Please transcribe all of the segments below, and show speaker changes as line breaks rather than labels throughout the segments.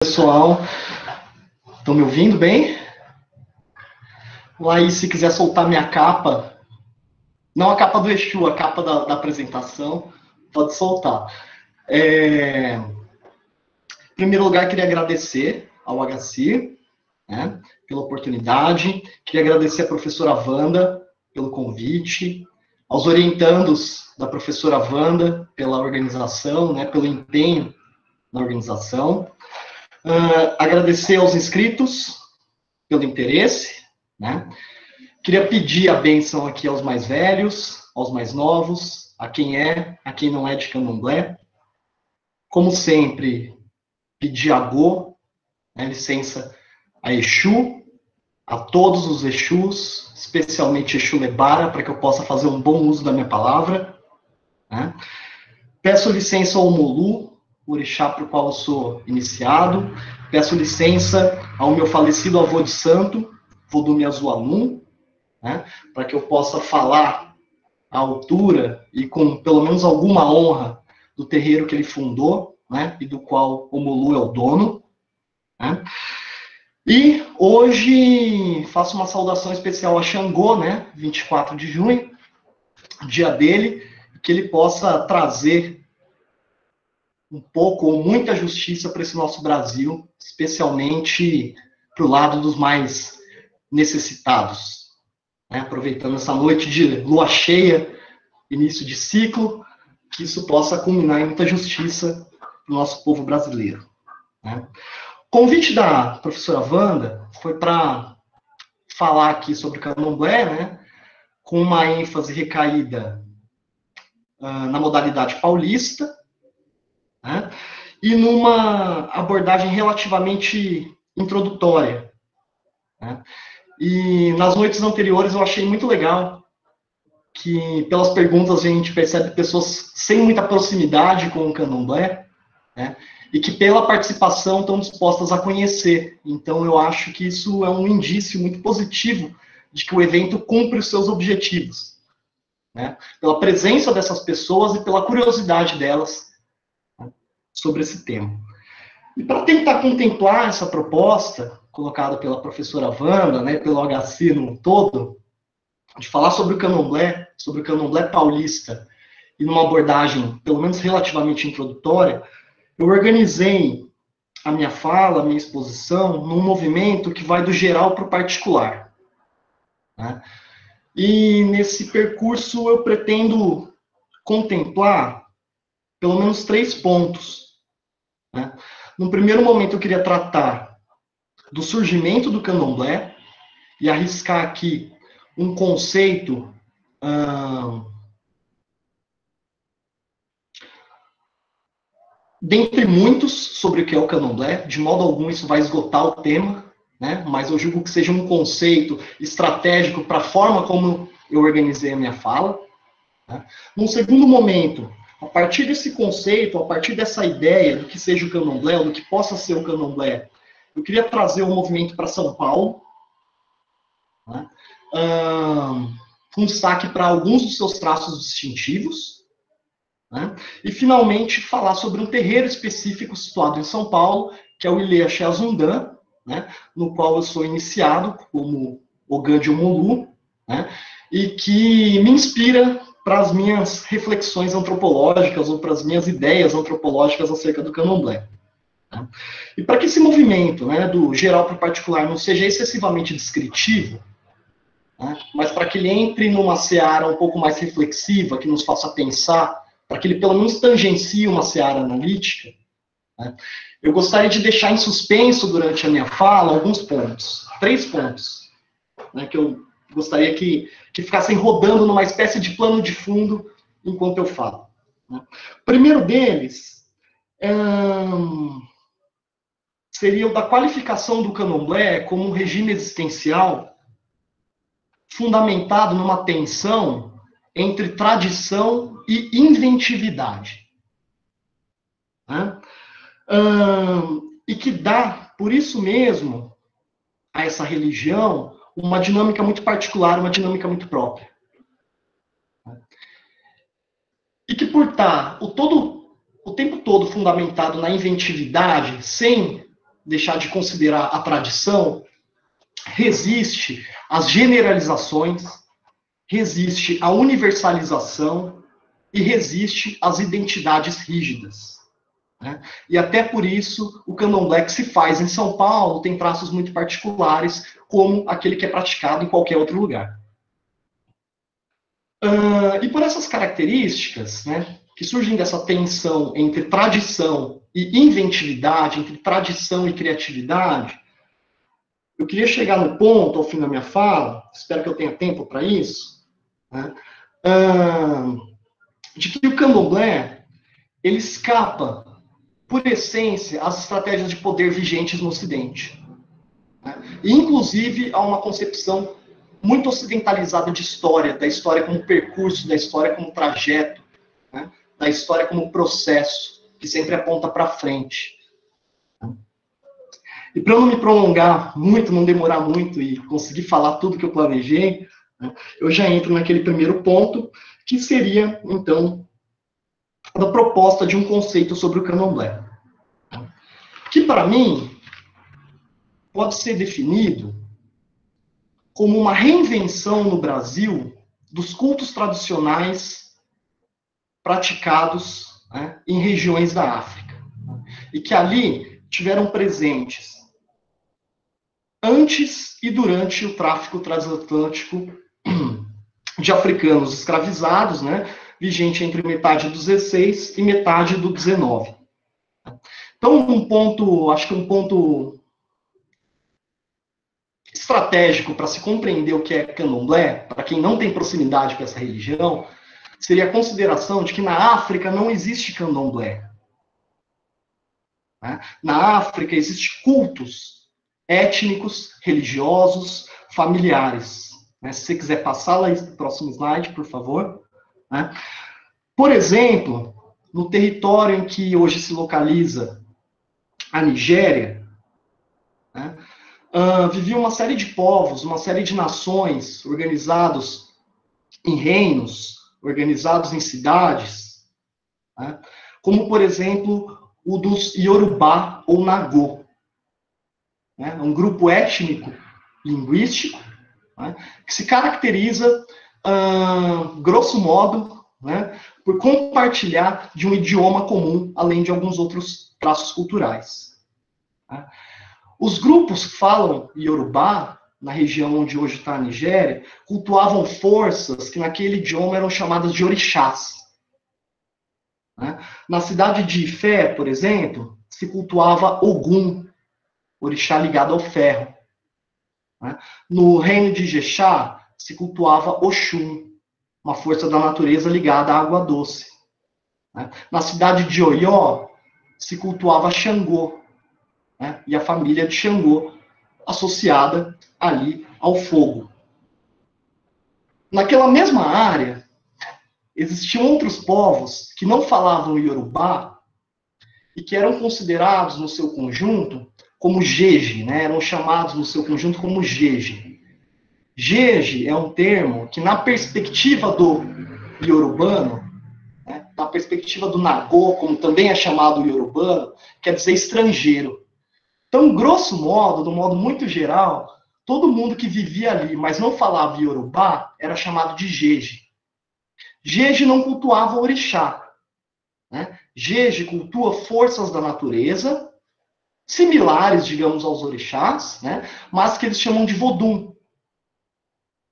Pessoal, estão me ouvindo bem? Aí, se quiser soltar minha capa, não a capa do Exu, a capa da apresentação, pode soltar. Em primeiro lugar, queria agradecer ao HC, né, pela oportunidade, queria agradecer à professora Wanda pelo convite, aos orientandos da professora Wanda pela organização, né, pelo empenho na organização. Agradecer aos inscritos pelo interesse, né? Queria pedir a bênção aqui aos mais velhos, aos mais novos, a quem não é de Candomblé. Como sempre, pedir a Go, né, licença a Exu, a todos os Exus, especialmente Exu Lebara, para que eu possa fazer um bom uso da minha palavra, né? Peço licença ao Omolu, o orixá para o qual eu sou iniciado. Peço licença ao meu falecido avô de santo, Vodumi Azuanum, né, para que eu possa falar à altura e com pelo menos alguma honra do terreiro que ele fundou, né, e do qual o Molu é o dono. Né. E hoje faço uma saudação especial a Xangô, né, 24 de junho, dia dele, que ele possa trazer um pouco ou muita justiça para esse nosso Brasil, especialmente para o lado dos mais necessitados. Né? Aproveitando essa noite de lua cheia, início de ciclo, que isso possa culminar em muita justiça para o nosso povo brasileiro. Né? O convite da professora Wanda foi para falar aqui sobre o Candomblé, né? Com uma ênfase recaída na modalidade paulista, né? E numa abordagem relativamente introdutória. Né? E nas noites anteriores eu achei muito legal que, pelas perguntas, a gente percebe pessoas sem muita proximidade com o Candomblé, né? E que pela participação estão dispostas a conhecer. Então eu acho que isso é um indício muito positivo de que o evento cumpre os seus objetivos, né? Pela presença dessas pessoas e pela curiosidade delas, né, sobre esse tema. E para tentar contemplar essa proposta colocada pela professora Wanda, né, pelo HC no todo, de falar sobre o Candomblé paulista, e numa abordagem, pelo menos relativamente introdutória, eu organizei a minha fala, a minha exposição, num movimento que vai do geral para o particular. Né? E nesse percurso eu pretendo contemplar pelo menos 3 pontos. Né? No primeiro momento eu queria tratar do surgimento do Candomblé e arriscar aqui um conceito dentre muitos sobre o que é o Candomblé. De modo algum isso vai esgotar o tema, né? Mas eu julgo que seja um conceito estratégico para a forma como eu organizei a minha fala. Né? Num segundo momento, a partir desse conceito, a partir dessa ideia do que seja o Candomblé, ou do que possa ser o Candomblé, eu queria trazer o movimento para São Paulo, né? Com destaque para alguns dos seus traços distintivos, né? E, finalmente, falar sobre um terreiro específico situado em São Paulo, que é o Ilê Axé Azundã, né? No qual eu sou iniciado como Ogã de Omolu, né? E que me inspira para as minhas reflexões antropológicas ou para as minhas ideias antropológicas acerca do Candomblé. Né? E para que esse movimento, né, do geral para o particular, não seja excessivamente descritivo, né, mas para que ele entre numa seara um pouco mais reflexiva, que nos faça pensar, para que ele pelo menos tangencie uma seara analítica, né, eu gostaria de deixar em suspenso durante a minha fala alguns pontos, 3 pontos, né, que eu gostaria que ficassem rodando numa espécie de plano de fundo enquanto eu falo. Né. O primeiro deles seria o da qualificação do Candomblé como um regime existencial fundamentado numa tensão entre tradição e inventividade. Né? E que dá, por isso mesmo, a essa religião uma dinâmica muito particular, uma dinâmica muito própria. E que, por estar o tempo todo fundamentado na inventividade, sem deixar de considerar a tradição, resiste às generalizações, resiste à universalização e resiste às identidades rígidas. Né? E até por isso o candomblé que se faz em São Paulo tem traços muito particulares, como aquele que é praticado em qualquer outro lugar. E por essas características, né, que surgem dessa tensão entre tradição e inventividade, entre tradição e criatividade, eu queria chegar no ponto, ao fim da minha fala, espero que eu tenha tempo para isso, né, de que o candomblé, ele escapa, por essência, às estratégias de poder vigentes no Ocidente. Né, e, inclusive, a uma concepção muito ocidentalizada de história, da história como percurso, da história como trajeto, né, da história como processo, que sempre aponta para frente. E para eu não me prolongar muito, não demorar muito e conseguir falar tudo que eu planejei, né, eu já entro naquele primeiro ponto, que seria, então, a proposta de um conceito sobre o candomblé. Que, para mim, pode ser definido como uma reinvenção no Brasil dos cultos tradicionais praticados, né, em regiões da África. E que ali tiveram presentes antes e durante o tráfico transatlântico de africanos escravizados, né, vigente entre metade do 16 e metade do 19. Então, acho que um ponto estratégico para se compreender o que é candomblé, para quem não tem proximidade com essa religião, seria a consideração de que na África não existe candomblé. Né? Na África existem cultos étnicos, religiosos, familiares. Né? Se você quiser passar lá no próximo slide, por favor. Né? Por exemplo, no território em que hoje se localiza a Nigéria, né, vivia uma série de povos, uma série de nações organizados em reinos, organizados em cidades, né, como, por exemplo, o dos Yorubá ou Nagô, né, um grupo étnico linguístico, né, que se caracteriza, grosso modo, né, por compartilhar de um idioma comum, além de alguns outros traços culturais. Né. Os grupos que falam Yorubá, na região onde hoje está a Nigéria, cultuavam forças que naquele idioma eram chamadas de orixás. Né? Na cidade de Ifé, por exemplo, se cultuava Ogum, orixá ligado ao ferro. Né? No reino de Jexá, se cultuava Oxum, uma força da natureza ligada à água doce. Né? Na cidade de Oió, se cultuava Xangô, né? E a família de Xangô, associada ali ao fogo. Naquela mesma área, existiam outros povos que não falavam Yorubá e que eram considerados no seu conjunto como Jeje, né? Eram chamados no seu conjunto como Jeje. Jeje é um termo que, na perspectiva do iorubano, né, na perspectiva do Nagô, como também é chamado o iorubano, quer dizer estrangeiro. Então, grosso modo, de um modo muito geral, todo mundo que vivia ali, mas não falava Yorubá, era chamado de Jeje. Jeje não cultuava orixá. Né? Jeje cultua forças da natureza, similares, digamos, aos orixás, né? Mas que eles chamam de Vodum.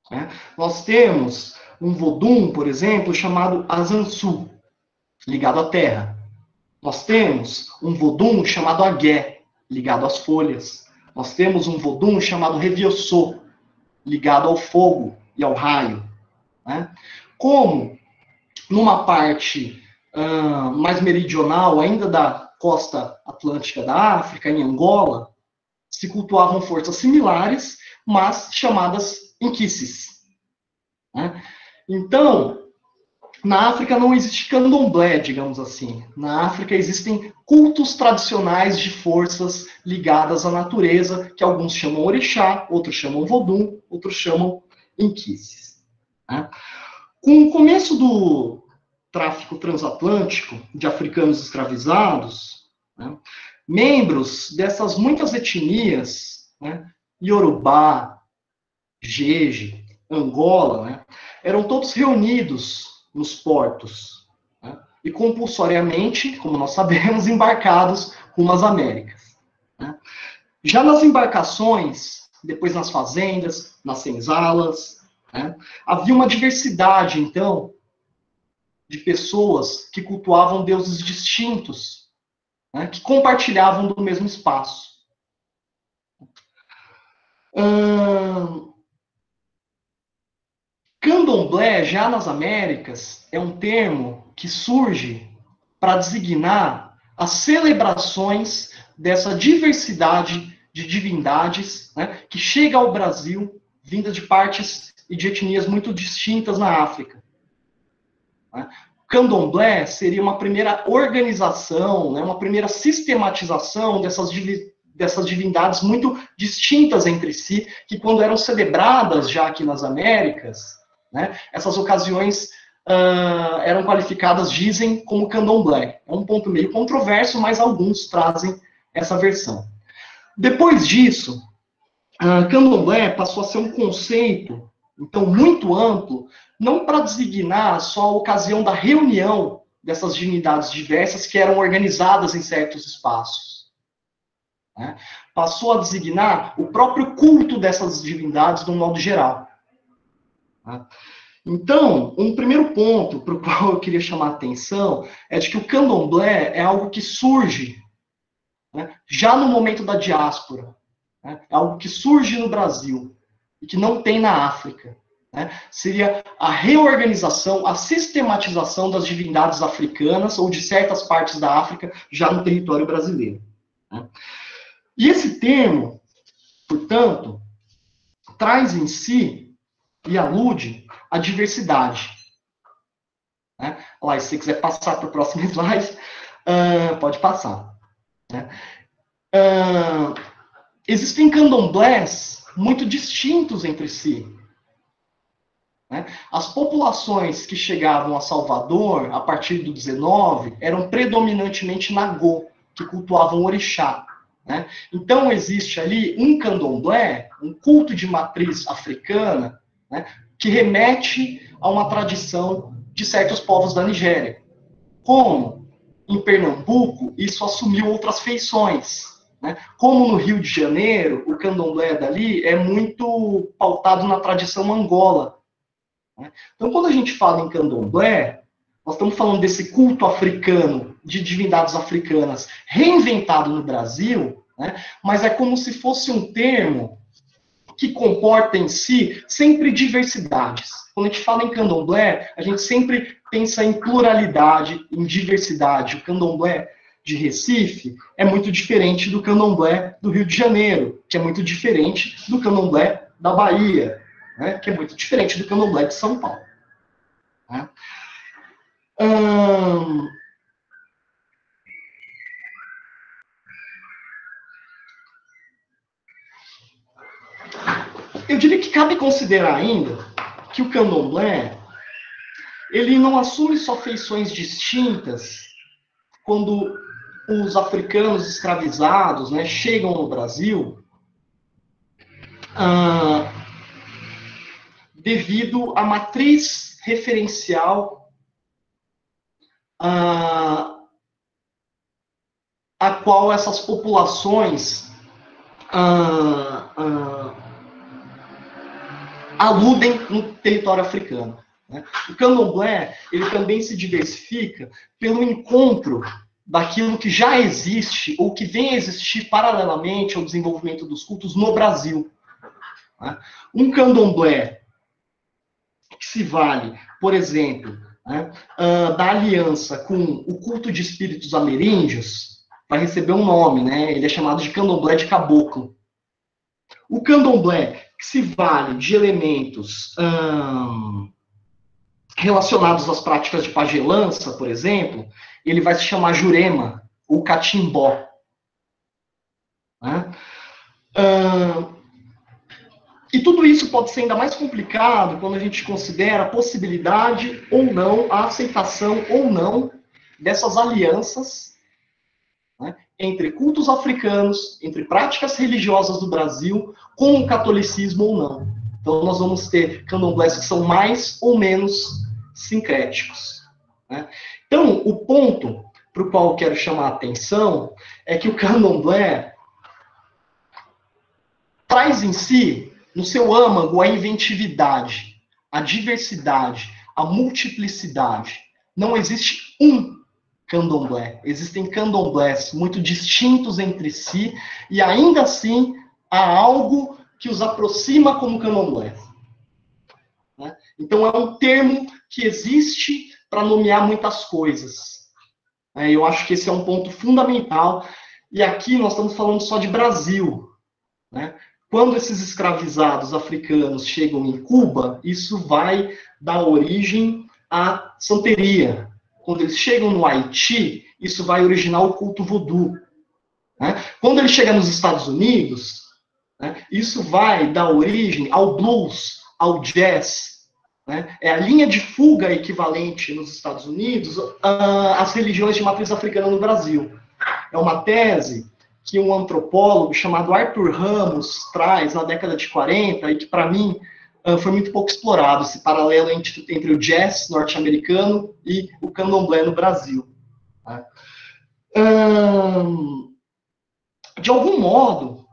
Né? Nós temos um Vodum, por exemplo, chamado Azansu, ligado à terra. Nós temos um Vodum chamado Agué, ligado às folhas. Nós temos um Vodum chamado Revioçô, ligado ao fogo e ao raio. Né? Como, numa parte mais meridional, ainda da costa atlântica da África, em Angola, se cultuavam forças similares, mas chamadas inquices. Né? Então, na África não existe candomblé, digamos assim. Na África existem cultos tradicionais de forças ligadas à natureza, que alguns chamam orixá, outros chamam vodum, outros chamam inquices. Né? Com o começo do tráfico transatlântico de africanos escravizados, né, membros dessas muitas etnias, né, Iorubá, Jeje, Angola, né, eram todos reunidos nos portos, né, e compulsoriamente, como nós sabemos, embarcados rumo às Américas. Né. Já nas embarcações, depois nas fazendas, nas senzalas, né, havia uma diversidade, então, de pessoas que cultuavam deuses distintos, né, que compartilhavam do mesmo espaço. Candomblé, já nas Américas, é um termo que surge para designar as celebrações dessa diversidade de divindades, né, que chega ao Brasil, vinda de partes e de etnias muito distintas na África. Né. Candomblé seria uma primeira organização, né, uma primeira sistematização dessas divindades muito distintas entre si, que quando eram celebradas já aqui nas Américas, né, essas ocasiões eram qualificadas, dizem, como candomblé. É um ponto meio controverso, mas alguns trazem essa versão. Depois disso, candomblé passou a ser um conceito, então, muito amplo, não para designar só a ocasião da reunião dessas divindades diversas que eram organizadas em certos espaços. Né? Passou a designar o próprio culto dessas divindades de um modo geral. Né? Então, um primeiro ponto para o qual eu queria chamar a atenção é de que o candomblé é algo que surge, né, já no momento da diáspora. Né? É algo que surge no Brasil e que não tem na África. Né? Seria a reorganização, a sistematização das divindades africanas ou de certas partes da África já no território brasileiro. Né? E esse termo, portanto, traz em si e alude à diversidade. Né? Lá, se você quiser passar para o próximo slide, pode passar. Né? Existem candomblés muito distintos entre si. Né? As populações que chegavam a Salvador, a partir do 19, eram predominantemente nagô, que cultuavam orixá. Né? Então, existe ali um candomblé, um culto de matriz africana, né, que remete a uma tradição de certos povos da Nigéria. Como em Pernambuco, isso assumiu outras feições. Né? Como no Rio de Janeiro, o candomblé dali é muito pautado na tradição angola. Né? Então, quando a gente fala em candomblé, nós estamos falando desse culto africano, de divindades africanas, reinventado no Brasil, né? Mas é como se fosse um termo que comporta em si sempre diversidades. Quando a gente fala em candomblé, a gente sempre pensa em pluralidade, em diversidade. O candomblé de Recife é muito diferente do candomblé do Rio de Janeiro, que é muito diferente do candomblé da Bahia, né, que é muito diferente do candomblé de São Paulo. Né? Eu diria que cabe considerar ainda que o candomblé ele não assume só feições distintas quando os africanos escravizados, né, chegam no Brasil devido à matriz referencial a qual essas populações aludem no território africano. Né? O candomblé ele também se diversifica pelo encontro daquilo que já existe ou que vem a existir paralelamente ao desenvolvimento dos cultos no Brasil. Né? Um candomblé que se vale, por exemplo, né, da aliança com o culto de espíritos ameríndios, vai receber um nome, né? Ele é chamado de candomblé de caboclo. O candomblé que se vale de elementos relacionados às práticas de pagelança, por exemplo, ele vai se chamar jurema, ou catimbó. Né? E tudo isso pode ser ainda mais complicado quando a gente considera a possibilidade ou não, a aceitação ou não dessas alianças, né, entre cultos africanos, entre práticas religiosas do Brasil, com o catolicismo ou não. Então, nós vamos ter candomblés que são mais ou menos sincréticos, né? Então, o ponto para o qual eu quero chamar a atenção é que o candomblé traz em si, no seu âmago, a inventividade, a diversidade, a multiplicidade. Não existe um candomblé. Existem candomblés muito distintos entre si, e ainda assim há algo que os aproxima como candomblé. Né? Então é um termo que existe para nomear muitas coisas. Eu acho que esse é um ponto fundamental, e aqui nós estamos falando só de Brasil. Né? Quando esses escravizados africanos chegam em Cuba, isso vai dar origem à santeria. Quando eles chegam no Haiti, isso vai originar o culto voodoo. Né? Quando ele chega nos Estados Unidos, né, isso vai dar origem ao blues, ao jazz. Né? É a linha de fuga equivalente nos Estados Unidos às religiões de matriz africana no Brasil. É uma tese que um antropólogo chamado Arthur Ramos traz na década de 40 e que, para mim, foi muito pouco explorado, esse paralelo entre o jazz norte-americano e o candomblé no Brasil. De algum modo,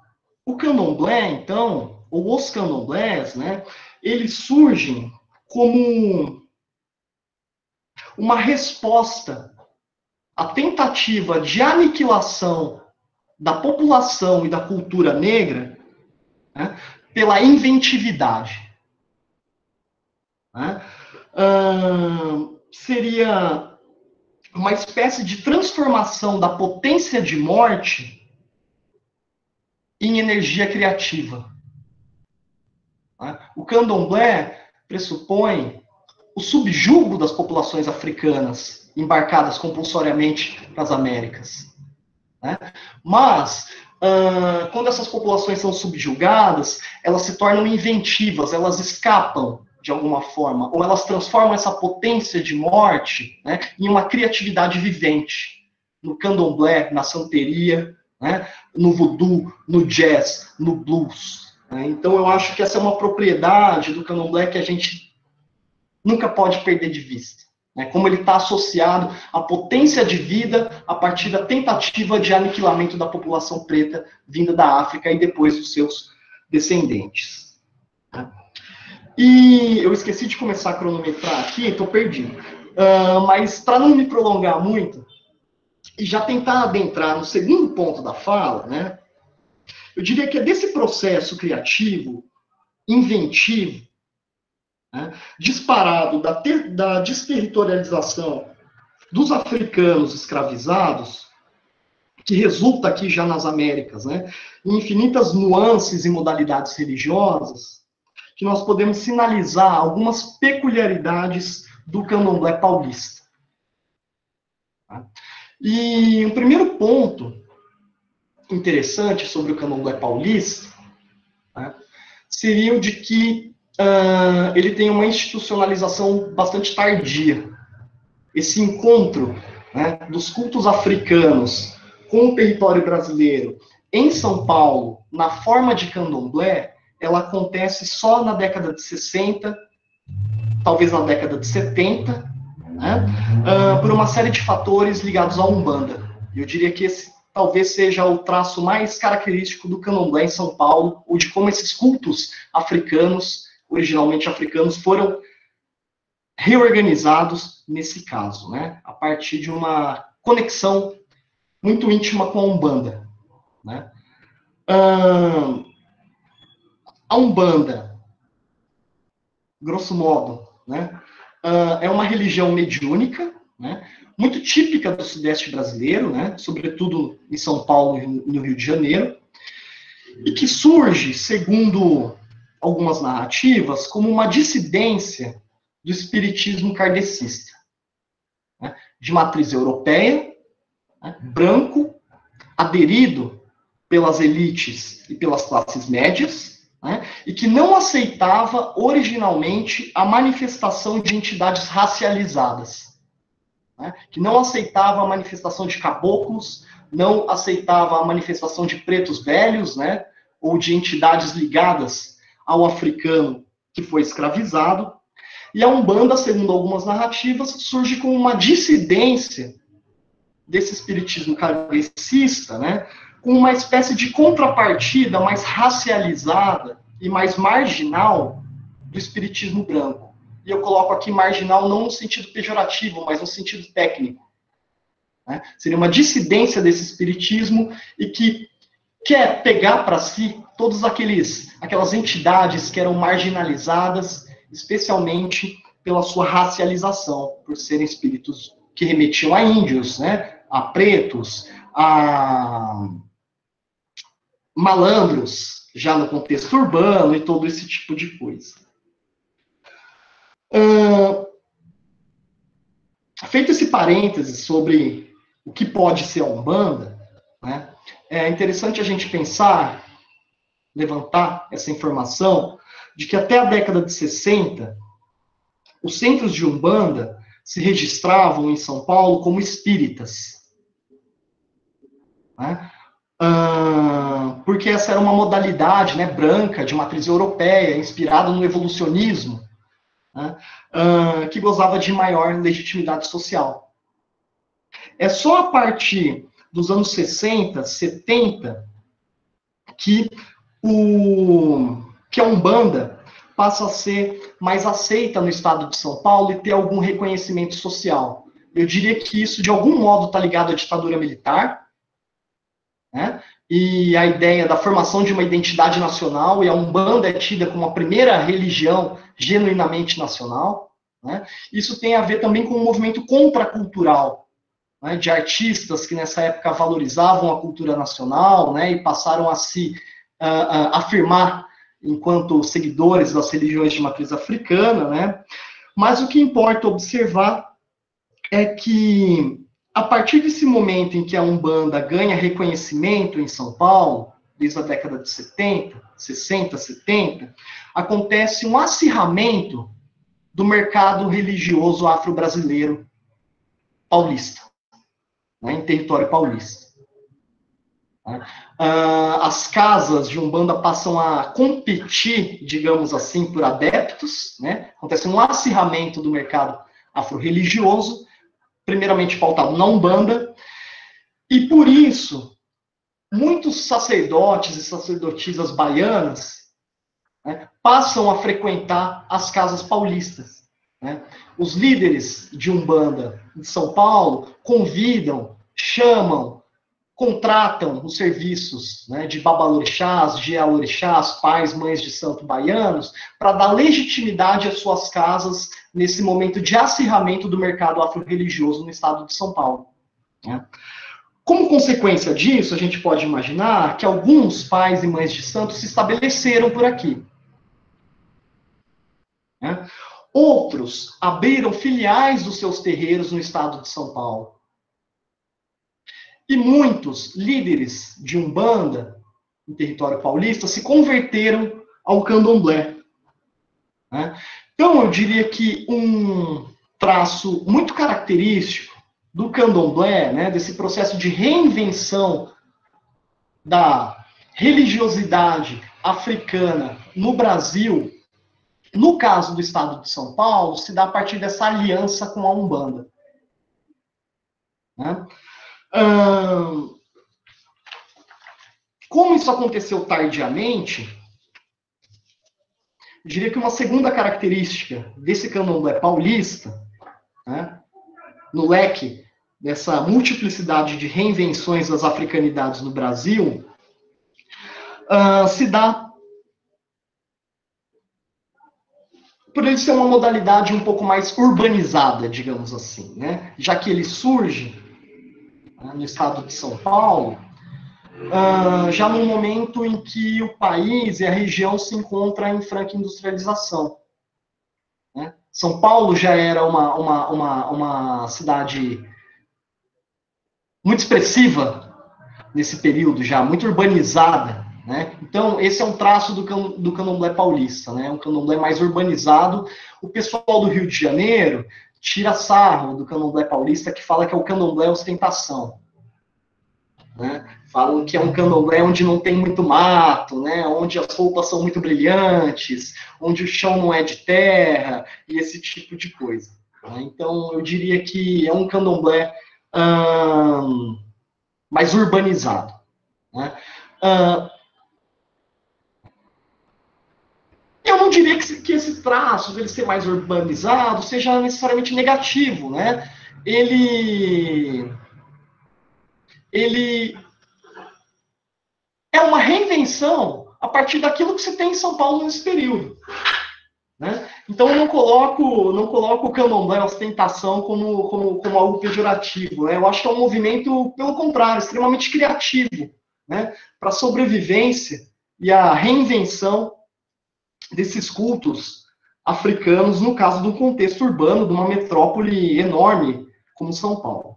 o candomblé, então, ou os candomblés, né, eles surgem como uma resposta à tentativa de aniquilação da população e da cultura negra, né, pela inventividade. Né? Seria uma espécie de transformação da potência de morte em energia criativa. Né? O candomblé pressupõe o subjugo das populações africanas embarcadas compulsoriamente para as Américas. Né? Mas, quando essas populações são subjugadas, elas se tornam inventivas, elas escapam de alguma forma, ou elas transformam essa potência de morte, né, em uma criatividade vivente. No candomblé, na santeria, né, no voodoo, no jazz, no blues. Né? Então eu acho que essa é uma propriedade do candomblé que a gente nunca pode perder de vista. Né? Como ele está associado à potência de vida a partir da tentativa de aniquilamento da população preta vinda da África e depois dos seus descendentes. Né? E eu esqueci de começar a cronometrar aqui, estou perdido. Mas para não me prolongar muito, e já tentar adentrar no segundo ponto da fala, né, eu diria que é desse processo criativo, inventivo, né, disparado da desterritorialização dos africanos escravizados, que resulta aqui já nas Américas, né, em infinitas nuances e modalidades religiosas, que nós podemos sinalizar algumas peculiaridades do candomblé paulista. Tá? E um primeiro ponto interessante sobre o candomblé paulista, né, seria o de que ele tem uma institucionalização bastante tardia. Esse encontro, né, dos cultos africanos com o território brasileiro em São Paulo, na forma de candomblé, ela acontece só na década de 60, talvez na década de 70, né, por uma série de fatores ligados à Umbanda. Eu diria que esse talvez seja o traço mais característico do candomblé em São Paulo, ou de como esses cultos africanos, originalmente africanos, foram reorganizados nesse caso, né, a partir de uma conexão muito íntima com a Umbanda. Né. A Umbanda, grosso modo, né, é uma religião mediúnica, né, muito típica do Sudeste brasileiro, né, sobretudo em São Paulo e no Rio de Janeiro, e que surge, segundo algumas narrativas, como uma dissidência do espiritismo kardecista, né, de matriz europeia, né, branco, aderido pelas elites e pelas classes médias, né, e que não aceitava originalmente a manifestação de entidades racializadas, né, que não aceitava a manifestação de caboclos, não aceitava a manifestação de pretos velhos, né, ou de entidades ligadas ao africano que foi escravizado. E a Umbanda, segundo algumas narrativas, surge como uma dissidência desse espiritismo kardecista, né, com uma espécie de contrapartida mais racializada e mais marginal do espiritismo branco. E eu coloco aqui marginal não no sentido pejorativo, mas no sentido técnico. Né? Seria uma dissidência desse espiritismo e que quer pegar para si todas aquelas entidades que eram marginalizadas, especialmente pela sua racialização, por serem espíritos que remetiam a índios, né, a pretos, a malandros, já no contexto urbano e todo esse tipo de coisa. Feito esse parêntese sobre o que pode ser a Umbanda, né, é interessante a gente pensar, levantar essa informação, de que até a década de 60, os centros de Umbanda se registravam em São Paulo como espíritas. Né? Porque essa era uma modalidade, né, branca, de matriz europeia, inspirada no evolucionismo, né, que gozava de maior legitimidade social. É só a partir dos anos 60, 70, que a Umbanda passa a ser mais aceita no estado de São Paulo e ter algum reconhecimento social. Eu diria que isso, de algum modo, está ligado à ditadura militar, né? E a ideia da formação de uma identidade nacional, e a Umbanda é tida como a primeira religião genuinamente nacional. Né? Isso tem a ver também com um movimento contracultural, né, de artistas que nessa época valorizavam a cultura nacional, né, e passaram a se afirmar enquanto seguidores das religiões de matriz africana. Né? Mas o que importa observar é que, a partir desse momento em que a Umbanda ganha reconhecimento em São Paulo, desde a década de 70, 60, 70, acontece um acirramento do mercado religioso afro-brasileiro paulista, né, em território paulista. As casas de Umbanda passam a competir, digamos assim, por adeptos, né? Acontece um acirramento do mercado afro-religioso, primeiramente pautado na Umbanda, e por isso, muitos sacerdotes e sacerdotisas baianas, né, passam a frequentar as casas paulistas. Né? Os líderes de Umbanda de São Paulo convidam, chamam, contratam os serviços, né, de babalorixás, de alorixás, pais, mães de santo baianos, para dar legitimidade às suas casas nesse momento de acirramento do mercado afro-religioso no estado de São Paulo. Né? Como consequência disso, a gente pode imaginar que alguns pais e mães de santos se estabeleceram por aqui. Né? Outros abriram filiais dos seus terreiros no estado de São Paulo. E muitos líderes de Umbanda, em território paulista, se converteram ao candomblé. Né? Então, eu diria que um traço muito característico do candomblé, né, desse processo de reinvenção da religiosidade africana no Brasil, no caso do estado de São Paulo, se dá a partir dessa aliança com a Umbanda. Né? Como isso aconteceu tardiamente, eu diria que uma segunda característica desse candomblé paulista, né, no leque dessa multiplicidade de reinvenções das africanidades no Brasil, se dá por ele ser uma modalidade um pouco mais urbanizada, digamos assim, né? Já que ele surge no estado de São Paulo, já no momento em que o país e a região se encontram em franca industrialização. Né? São Paulo já era uma cidade muito expressiva nesse período, já muito urbanizada. Né? Então, esse é um traço do candomblé paulista, né? Um candomblé mais urbanizado. O pessoal do Rio de Janeiro tira sarro do candomblé paulista, que fala que é o candomblé ostentação. né? Falam que é um candomblé onde não tem muito mato, né? Onde as roupas são muito brilhantes, onde o chão não é de terra, e esse tipo de coisa. Né? Então, eu diria que é um candomblé mais urbanizado. Né? Eu não diria que esse traço dele ser mais urbanizado seja necessariamente negativo, né? Ele é uma reinvenção a partir daquilo que você tem em São Paulo nesse período. Né? Então eu não coloco o candomblé, a ostentação, como algo pejorativo. Né? Eu acho que é um movimento, pelo contrário, extremamente criativo, né? Para a sobrevivência e a reinvenção desses cultos africanos, no caso de um contexto urbano, de uma metrópole enorme como São Paulo.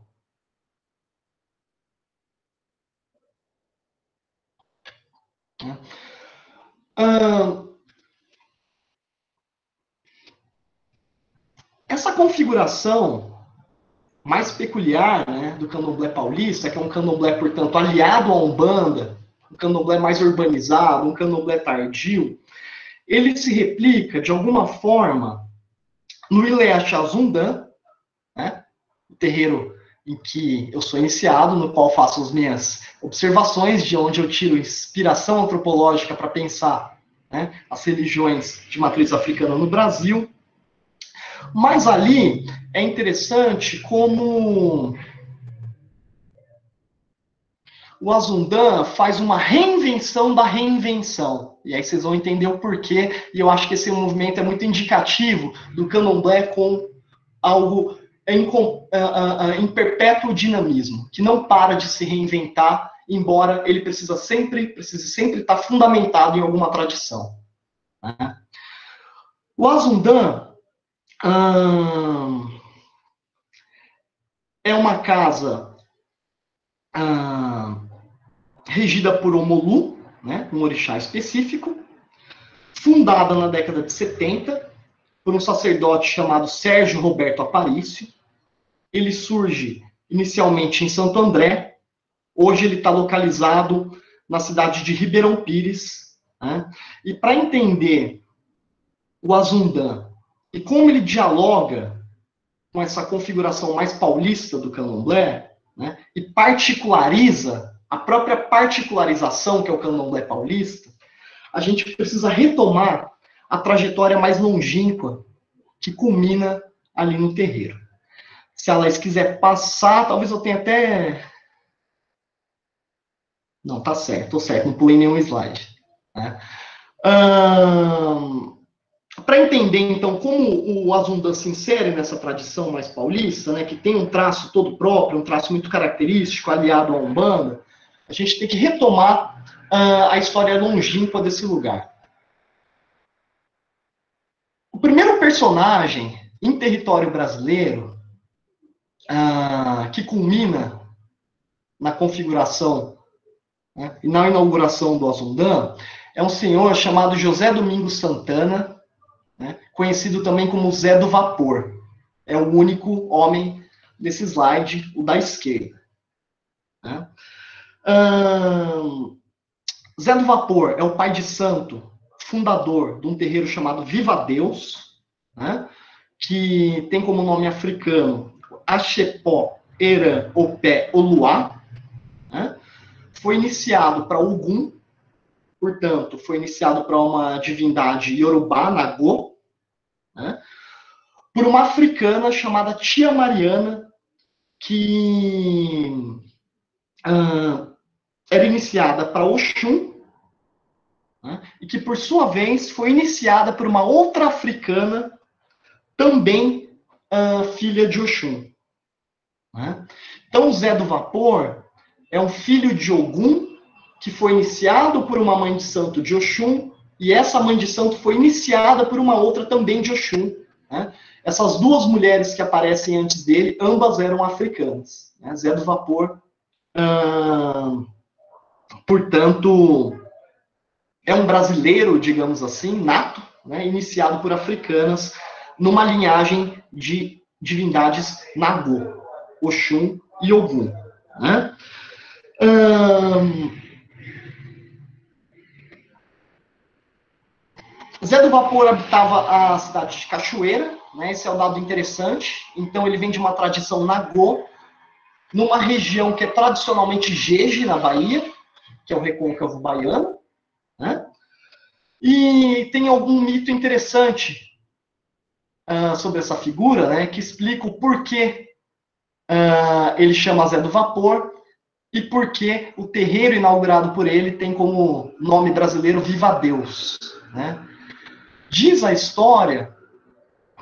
Essa configuração mais peculiar, né, do candomblé paulista, que é um candomblé, portanto, aliado à Umbanda, um candomblé mais urbanizado, um candomblé tardio, ele se replica, de alguma forma, no Ilha Chazundan, né, o terreiro em que eu sou iniciado, no qual faço as minhas observações, de onde eu tiro inspiração antropológica para pensar, né, as religiões de matriz africana no Brasil. Mas ali é interessante como o Azundan faz uma reinvenção da reinvenção. E aí vocês vão entender o porquê, e eu acho que esse movimento é muito indicativo do candomblé com algo em perpétuo dinamismo, que não para de se reinventar, embora ele precise sempre estar fundamentado em alguma tradição. Né? O Azundan é uma casa regida por Omolu, né, um orixá específico, fundada na década de 70 por um sacerdote chamado Sérgio Roberto Aparício. Ele surge inicialmente em Santo André, hoje ele está localizado na cidade de Ribeirão Pires. Né? E para entender o Azundan e como ele dialoga com essa configuração mais paulista do candomblé, né, e particulariza a própria particularização que é o candomblé paulista, a gente precisa retomar a trajetória mais longínqua que culmina ali no terreiro. Se a Laís quiser passar, talvez eu tenha até... Não, tá certo, tô certo, não pulei nenhum slide. Né? Para entender, então, como o Azundan se insere nessa tradição mais paulista, né, que tem um traço todo próprio, um traço muito característico, aliado à Umbanda, a gente tem que retomar a história longínqua desse lugar. O primeiro personagem em território brasileiro que culmina na configuração, né, e na inauguração do Azundan é um senhor chamado José Domingos Santana, né, conhecido também como Zé do Vapor. É o único homem desse slide, o da esquerda. Né? Zé do Vapor é o pai de santo, fundador de um terreiro chamado Viva Deus, né, que tem como nome africano Axepó, Eran, Opé, Oluá. Né? Foi iniciado para Ogum, portanto, foi iniciado para uma divindade Yorubá, Nagô, né? Por uma africana chamada Tia Mariana, que era iniciada para Oxum, né? E que, por sua vez, foi iniciada por uma outra africana, também filha de Oxum. Né? Então, o Zé do Vapor é um filho de Ogum, que foi iniciado por uma mãe de santo de Oxum, e essa mãe de santo foi iniciada por uma outra também de Oxum. Né? Essas duas mulheres que aparecem antes dele, ambas eram africanas. Né? Zé do Vapor, portanto, é um brasileiro, digamos assim, nato, né? Iniciado por africanas, numa linhagem de divindades Nagô, Oxum e Ogum. Né? Zé do Vapor habitava a cidade de Cachoeira, né? Esse é um dado interessante. Então, ele vem de uma tradição nagô, numa região que é tradicionalmente Jeje, na Bahia, que é o recôncavo baiano, né? E tem algum mito interessante sobre essa figura, né, que explica o porquê ele chama Zé do Vapor e porquê o terreiro inaugurado por ele tem como nome brasileiro Viva Deus, né? Diz a história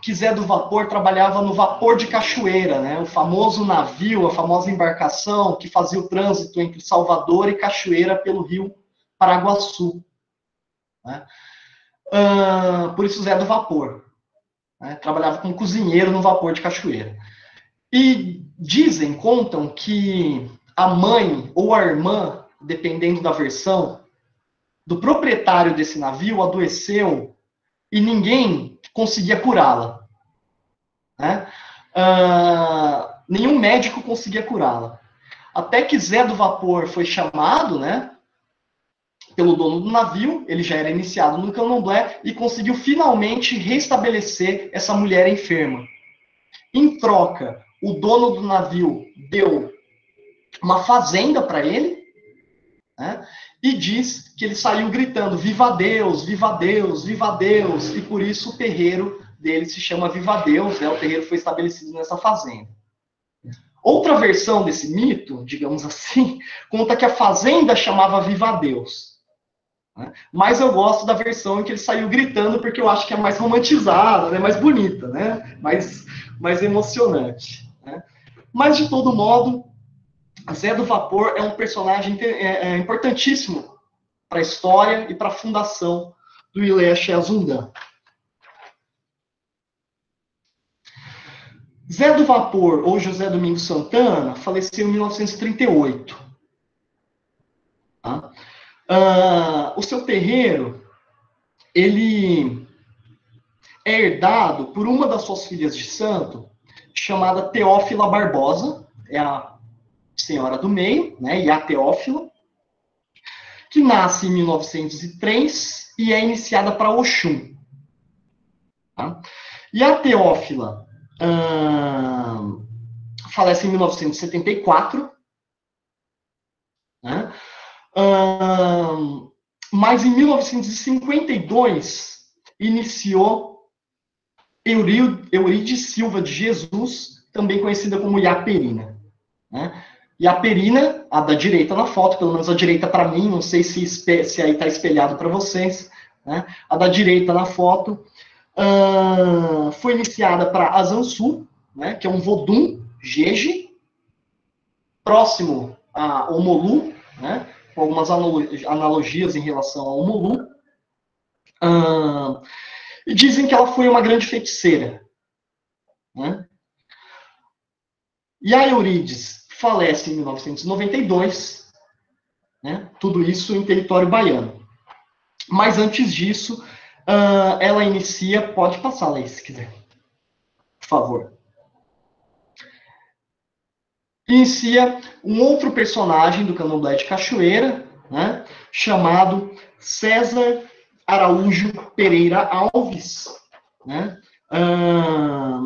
que Zé do Vapor trabalhava no vapor de Cachoeira, né, o famoso navio, a famosa embarcação que fazia o trânsito entre Salvador e Cachoeira pelo rio Paraguaçu, né? Por isso Zé do Vapor, né? Trabalhava como cozinheiro no vapor de Cachoeira. E contam que a mãe ou a irmã, dependendo da versão, do proprietário desse navio adoeceu e ninguém conseguia curá-la, né? Nenhum médico conseguia curá-la. Até que Zé do Vapor foi chamado, né, pelo dono do navio, ele já era iniciado no candomblé, e conseguiu finalmente restabelecer essa mulher enferma. Em troca, o dono do navio deu uma fazenda para ele, né, e diz que ele saiu gritando: Viva Deus, viva Deus, viva Deus, e por isso o terreiro dele se chama Viva Deus, né, o terreiro foi estabelecido nessa fazenda. Outra versão desse mito, digamos assim, conta que a fazenda chamava Viva Deus. Mas eu gosto da versão em que ele saiu gritando, porque eu acho que é mais romantizada, né? Mais bonita, né? Mais emocionante. Né? Mas, de todo modo, Zé do Vapor é um personagem importantíssimo para a história e para a fundação do Ilê Axé Azundã. Zé do Vapor, ou José Domingos Santana, faleceu em 1938. Tá? O seu terreiro, ele é herdado por uma das suas filhas de santo, chamada Teófila Barbosa, é a senhora do meio, né, e a Teófila, que nasce em 1903 e é iniciada para Oxum. Tá? E a Teófila falece em 1974, né? Mas em 1952 iniciou Eurides Silva de Jesus, também conhecida como Iaperina. Né? Iaperina, a da direita na foto, pelo menos a direita para mim, não sei se aí está espelhado para vocês, né? A da direita na foto foi iniciada para Azansu, né? Que é um vodum jeje, próximo a Omolu, né? Com algumas analogias em relação ao Omolu. E dizem que ela foi uma grande feiticeira. Né? E a Eurides falece em 1992, né? Tudo isso em território baiano. Mas antes disso, ela inicia... Pode passar, Leis, se quiser. Por favor. Inicia um outro personagem do candomblé de Cachoeira, né? Chamado César Araújo Pereira Alves, né?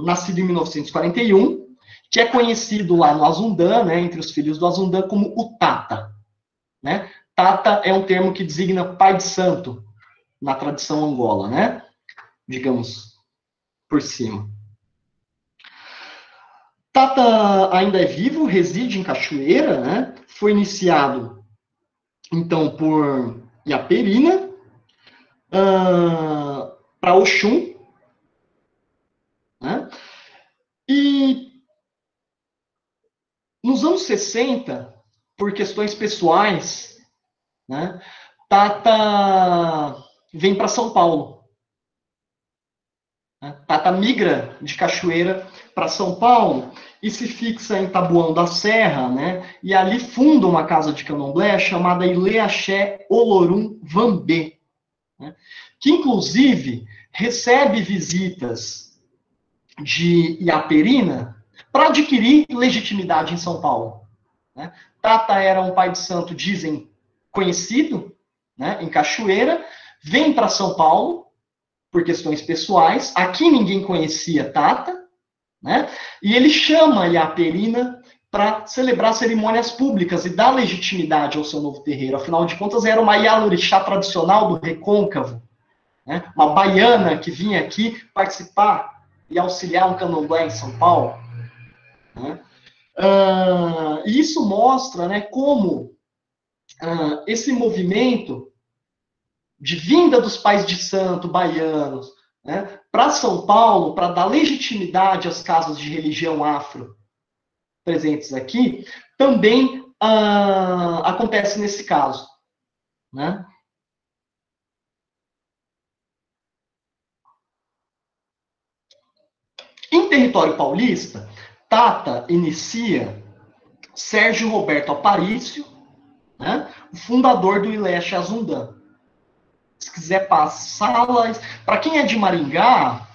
Nascido em 1941, que é conhecido lá no Azundã, né, entre os filhos do Azundã, como o Tata. Né? Tata é um termo que designa pai de santo na tradição angola, né? Digamos, por cima. Tata ainda é vivo, reside em Cachoeira, né? Foi iniciado, então, por Iaperina, para Oxum, né? E nos anos 60, por questões pessoais, né, Tata vem para São Paulo. Tata migra de Cachoeira para São Paulo e se fixa em Taboão da Serra, né, e ali funda uma casa de candomblé chamada Ilê Axé Olorum Vambê, né, que inclusive recebe visitas de Iaperina para adquirir legitimidade em São Paulo. né? Tata era um pai de santo, dizem, conhecido, né, em Cachoeira, vem para São Paulo por questões pessoais. Aqui ninguém conhecia Tata, né? E ele chama a Perina para celebrar cerimônias públicas e dar legitimidade ao seu novo terreiro. Afinal de contas, era uma Ialorixá tradicional do Recôncavo, né? Uma baiana que vinha aqui participar e auxiliar um candomblé em São Paulo, né? E isso mostra, né, como esse movimento de vinda dos pais de santo baianos, né, para São Paulo, para dar legitimidade às casas de religião afro presentes aqui, também acontece nesse caso, né? Em território paulista, Tata inicia Sérgio Roberto Aparício, né, o fundador do Ileste Azundã. Se quiser passá-la, para quem é de Maringá,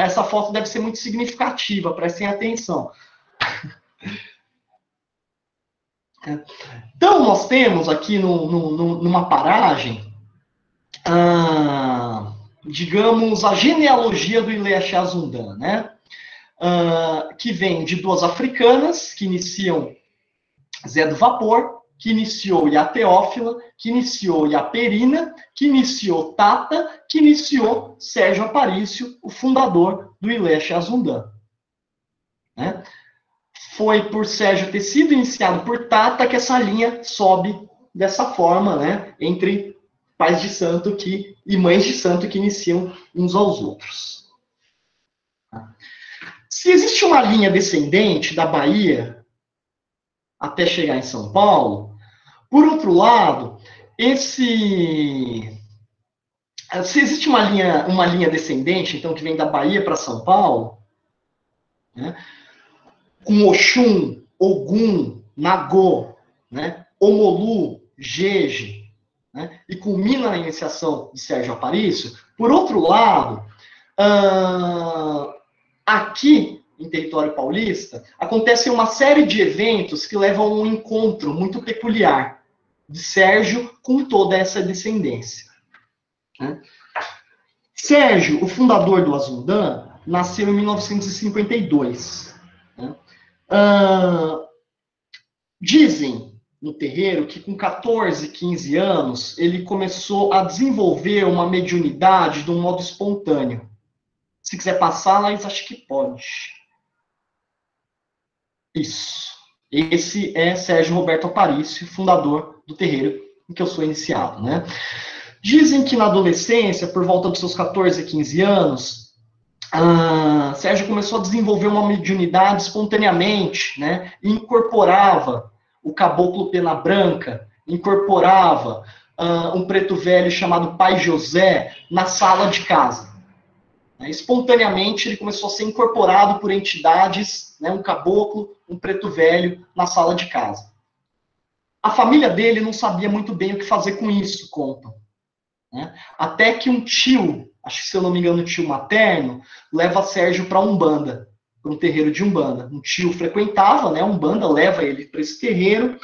essa foto deve ser muito significativa, prestem atenção. Então, nós temos aqui numa paragem, digamos, a genealogia do Ileste Azundã, né? Que vem de duas africanas, que iniciam Zé do Vapor, que iniciou a Teófila, que iniciou a Perina, que iniciou Tata, que iniciou Sérgio Aparício, o fundador do Ileste Azundã. Né? Foi por Sérgio ter sido iniciado por Tata que essa linha sobe dessa forma, né? Entre pais de santo e mães de santo que iniciam uns aos outros. Se existe uma linha descendente da Bahia até chegar em São Paulo, por outro lado, se existe uma linha descendente, então, que vem da Bahia para São Paulo, né, com Oxum, Ogum, Nagô, né, Omolu, Jeje, né, e culmina na iniciação de Sérgio Aparício, por outro lado, aqui, em território paulista, acontecem uma série de eventos que levam a um encontro muito peculiar de Sérgio com toda essa descendência. Né? Sérgio, o fundador do Azundã, nasceu em 1952. Né? Dizem no terreiro que com 14, 15 anos, ele começou a desenvolver uma mediunidade de um modo espontâneo. Se quiser passar, Laís, acho que pode. Isso. Esse é Sérgio Roberto Aparício, fundador do terreiro em que eu sou iniciado, né? Dizem que na adolescência, por volta dos seus 14, 15 anos, Sérgio começou a desenvolver uma mediunidade espontaneamente, né? E incorporava o caboclo pena branca, incorporava um preto velho chamado Pai José na sala de casa. Espontaneamente, ele começou a ser incorporado por entidades, né, um caboclo, um preto velho, na sala de casa. A família dele não sabia muito bem o que fazer com isso, contam. Né? Até que um tio, acho que se eu não me engano, tio materno, leva Sérgio para Umbanda, para um terreiro de Umbanda. Um tio frequentava, né, Umbanda, leva ele para esse terreiro,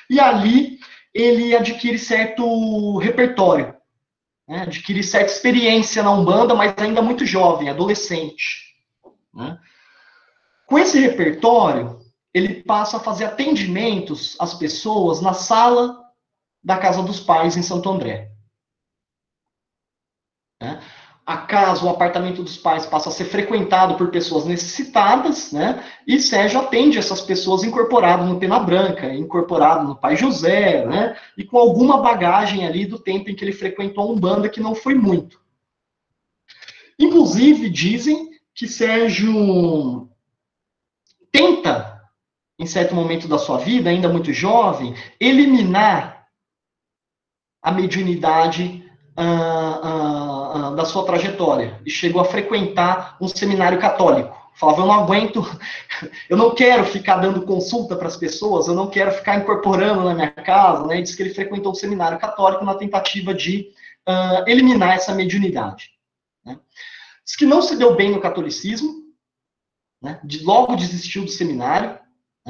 e ali ele adquire certo repertório. Né, adquirir certa experiência na Umbanda, mas ainda muito jovem, adolescente. Né? Com esse repertório, ele passa a fazer atendimentos às pessoas na sala da casa dos pais em Santo André. Né? A casa, o apartamento dos pais passa a ser frequentado por pessoas necessitadas, né? E Sérgio atende essas pessoas incorporado no Pena Branca, incorporado no Pai José, né? E com alguma bagagem ali do tempo em que ele frequentou a Umbanda, que não foi muito. Inclusive, dizem que Sérgio tenta, em certo momento da sua vida, ainda muito jovem, eliminar a mediunidade da sua trajetória. E chegou a frequentar um seminário católico. Falava, eu não aguento, eu não quero ficar dando consulta para as pessoas, eu não quero ficar incorporando na minha casa, né? E diz que ele frequentou um seminário católico na tentativa de eliminar essa mediunidade. Né? Diz que não se deu bem no catolicismo, né? Logo desistiu do seminário,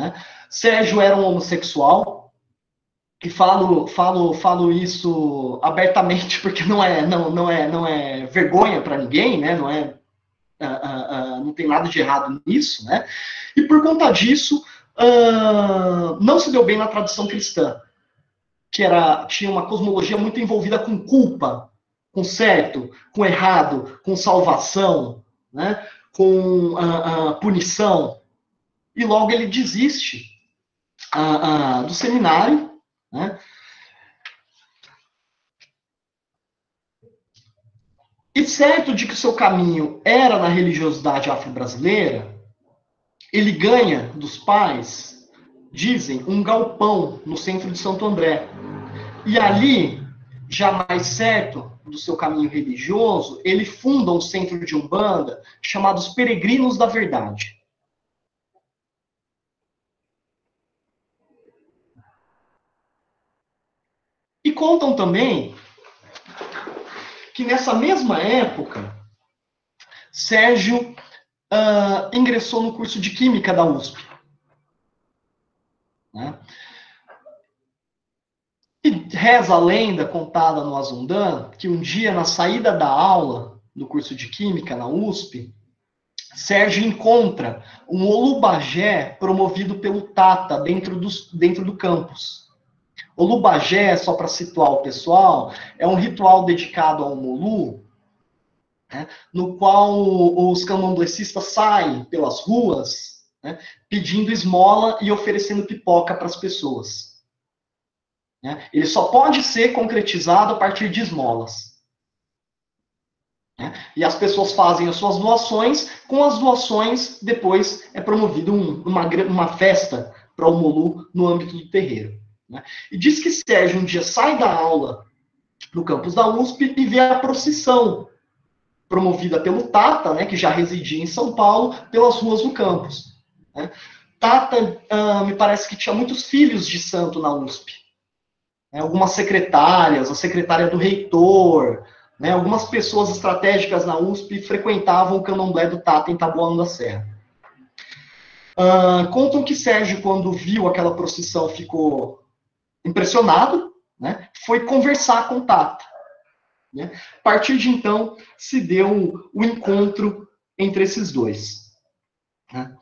né? Sérgio era um homossexual, e falo isso abertamente porque não é vergonha para ninguém, né? Não tem nada de errado nisso, né? E por conta disso, não se deu bem na tradição cristã, que tinha uma cosmologia muito envolvida com culpa, com certo, com errado, com salvação, né? Com punição. E logo ele desiste do seminário, né? E certo de que o seu caminho era na religiosidade afro-brasileira, ele ganha dos pais, dizem, um galpão no centro de Santo André. E ali, já mais certo do seu caminho religioso, ele funda um centro de Umbanda chamado os Peregrinos da Verdade. E contam também que nessa mesma época, Sérgio ingressou no curso de Química da USP. Né? E reza a lenda contada no Azundan que um dia, na saída da aula do curso de Química na USP, Sérgio encontra um olubagé promovido pelo Tata dentro do campus. Olubagé, só para situar o pessoal, é um ritual dedicado ao Molu, né, no qual os candomblecistas saem pelas ruas, né, pedindo esmola e oferecendo pipoca para as pessoas. Né? Ele só pode ser concretizado a partir de esmolas. Né? E as pessoas fazem as suas doações, com as doações depois é promovido uma festa para o Molu no âmbito do terreiro. Né? E diz que Sérgio um dia sai da aula no campus da USP e vê a procissão promovida pelo Tata, né, que já residia em São Paulo, pelas ruas do campus. Né? Tata, me parece que tinha muitos filhos de santo na USP. Né? Algumas secretárias, a secretária do reitor, né, algumas pessoas estratégicas na USP frequentavam o candomblé do Tata em Taboão da Serra. Contam que Sérgio, quando viu aquela procissão, ficou impressionado, né, foi conversar com Tata. Né? A partir de então, se deu o encontro entre esses dois. Né?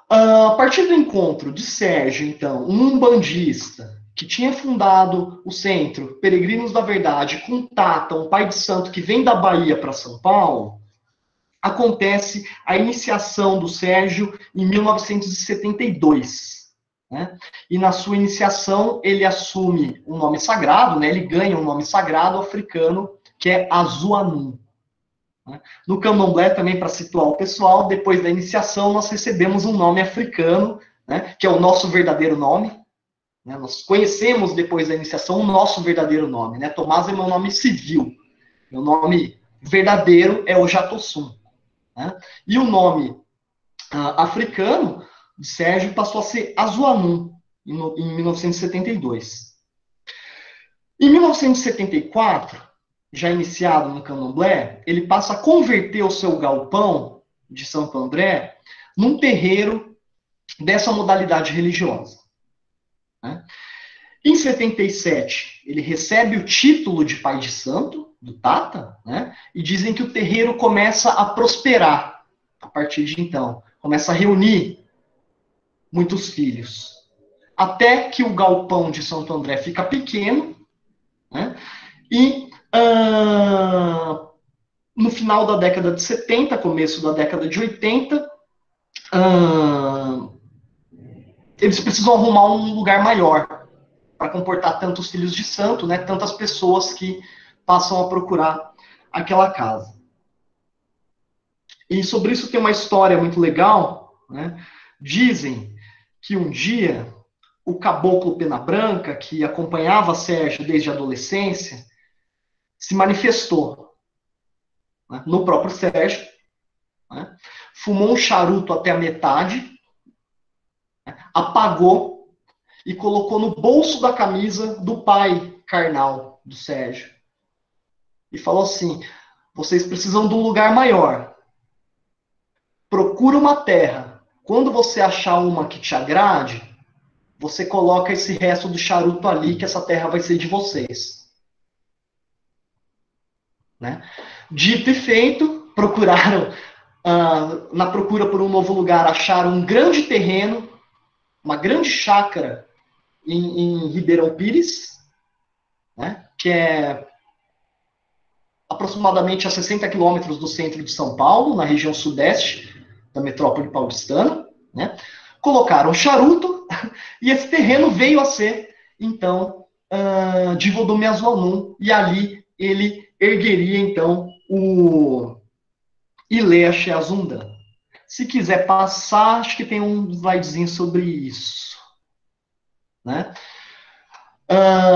A partir do encontro de Sérgio, então, um umbandista que tinha fundado o centro Peregrinos da Verdade com Tata, um pai de santo que vem da Bahia para São Paulo, acontece a iniciação do Sérgio em 1972. Né? E na sua iniciação ele assume um nome sagrado, né? Ele ganha um nome sagrado africano, que é Azuanum. No candomblé, também para situar o pessoal, depois da iniciação nós recebemos um nome africano, né, que é o nosso verdadeiro nome. Né, nós conhecemos depois da iniciação o nosso verdadeiro nome. Né? Tomás é meu nome civil. Meu nome verdadeiro é o Jatossum. Né? E o nome africano de Sérgio passou a ser Azuanum, em 1972. Em 1974, já iniciado no candomblé, ele passa a converter o seu galpão de Santo André num terreiro dessa modalidade religiosa. Né? Em 77, ele recebe o título de pai de santo, do Tata, né? E dizem que o terreiro começa a prosperar a partir de então. Começa a reunir muitos filhos. Até que o galpão de Santo André fica pequeno, né? E no final da década de 70, começo da década de 80, eles precisam arrumar um lugar maior para comportar tantos filhos de santo, né, tantas pessoas que passam a procurar aquela casa. E sobre isso tem uma história muito legal. Né? Dizem que um dia o caboclo Pena Branca, que acompanhava Sérgio desde a adolescência, se manifestou, né, no próprio Sérgio, né, fumou um charuto até a metade, né, apagou e colocou no bolso da camisa do pai carnal do Sérgio. E falou assim: vocês precisam de um lugar maior. Procura uma terra Quando você achar uma que te agrade, você coloca esse resto do charuto ali, que essa terra vai ser de vocês. Né? Dito e feito, procuraram, na procura por um novo lugar, acharam um grande terreno, uma grande chácara em Ribeirão Pires, né? Que é aproximadamente a 60 quilômetros do centro de São Paulo, na região sudeste da metrópole paulistana. Né? Colocaram charuto e esse terreno veio a ser, então, de Vodumé Azuanum, e ali ele ergueria, então, o Ilhéa Azundan. Se quiser passar, acho que tem um slidezinho sobre isso. Né?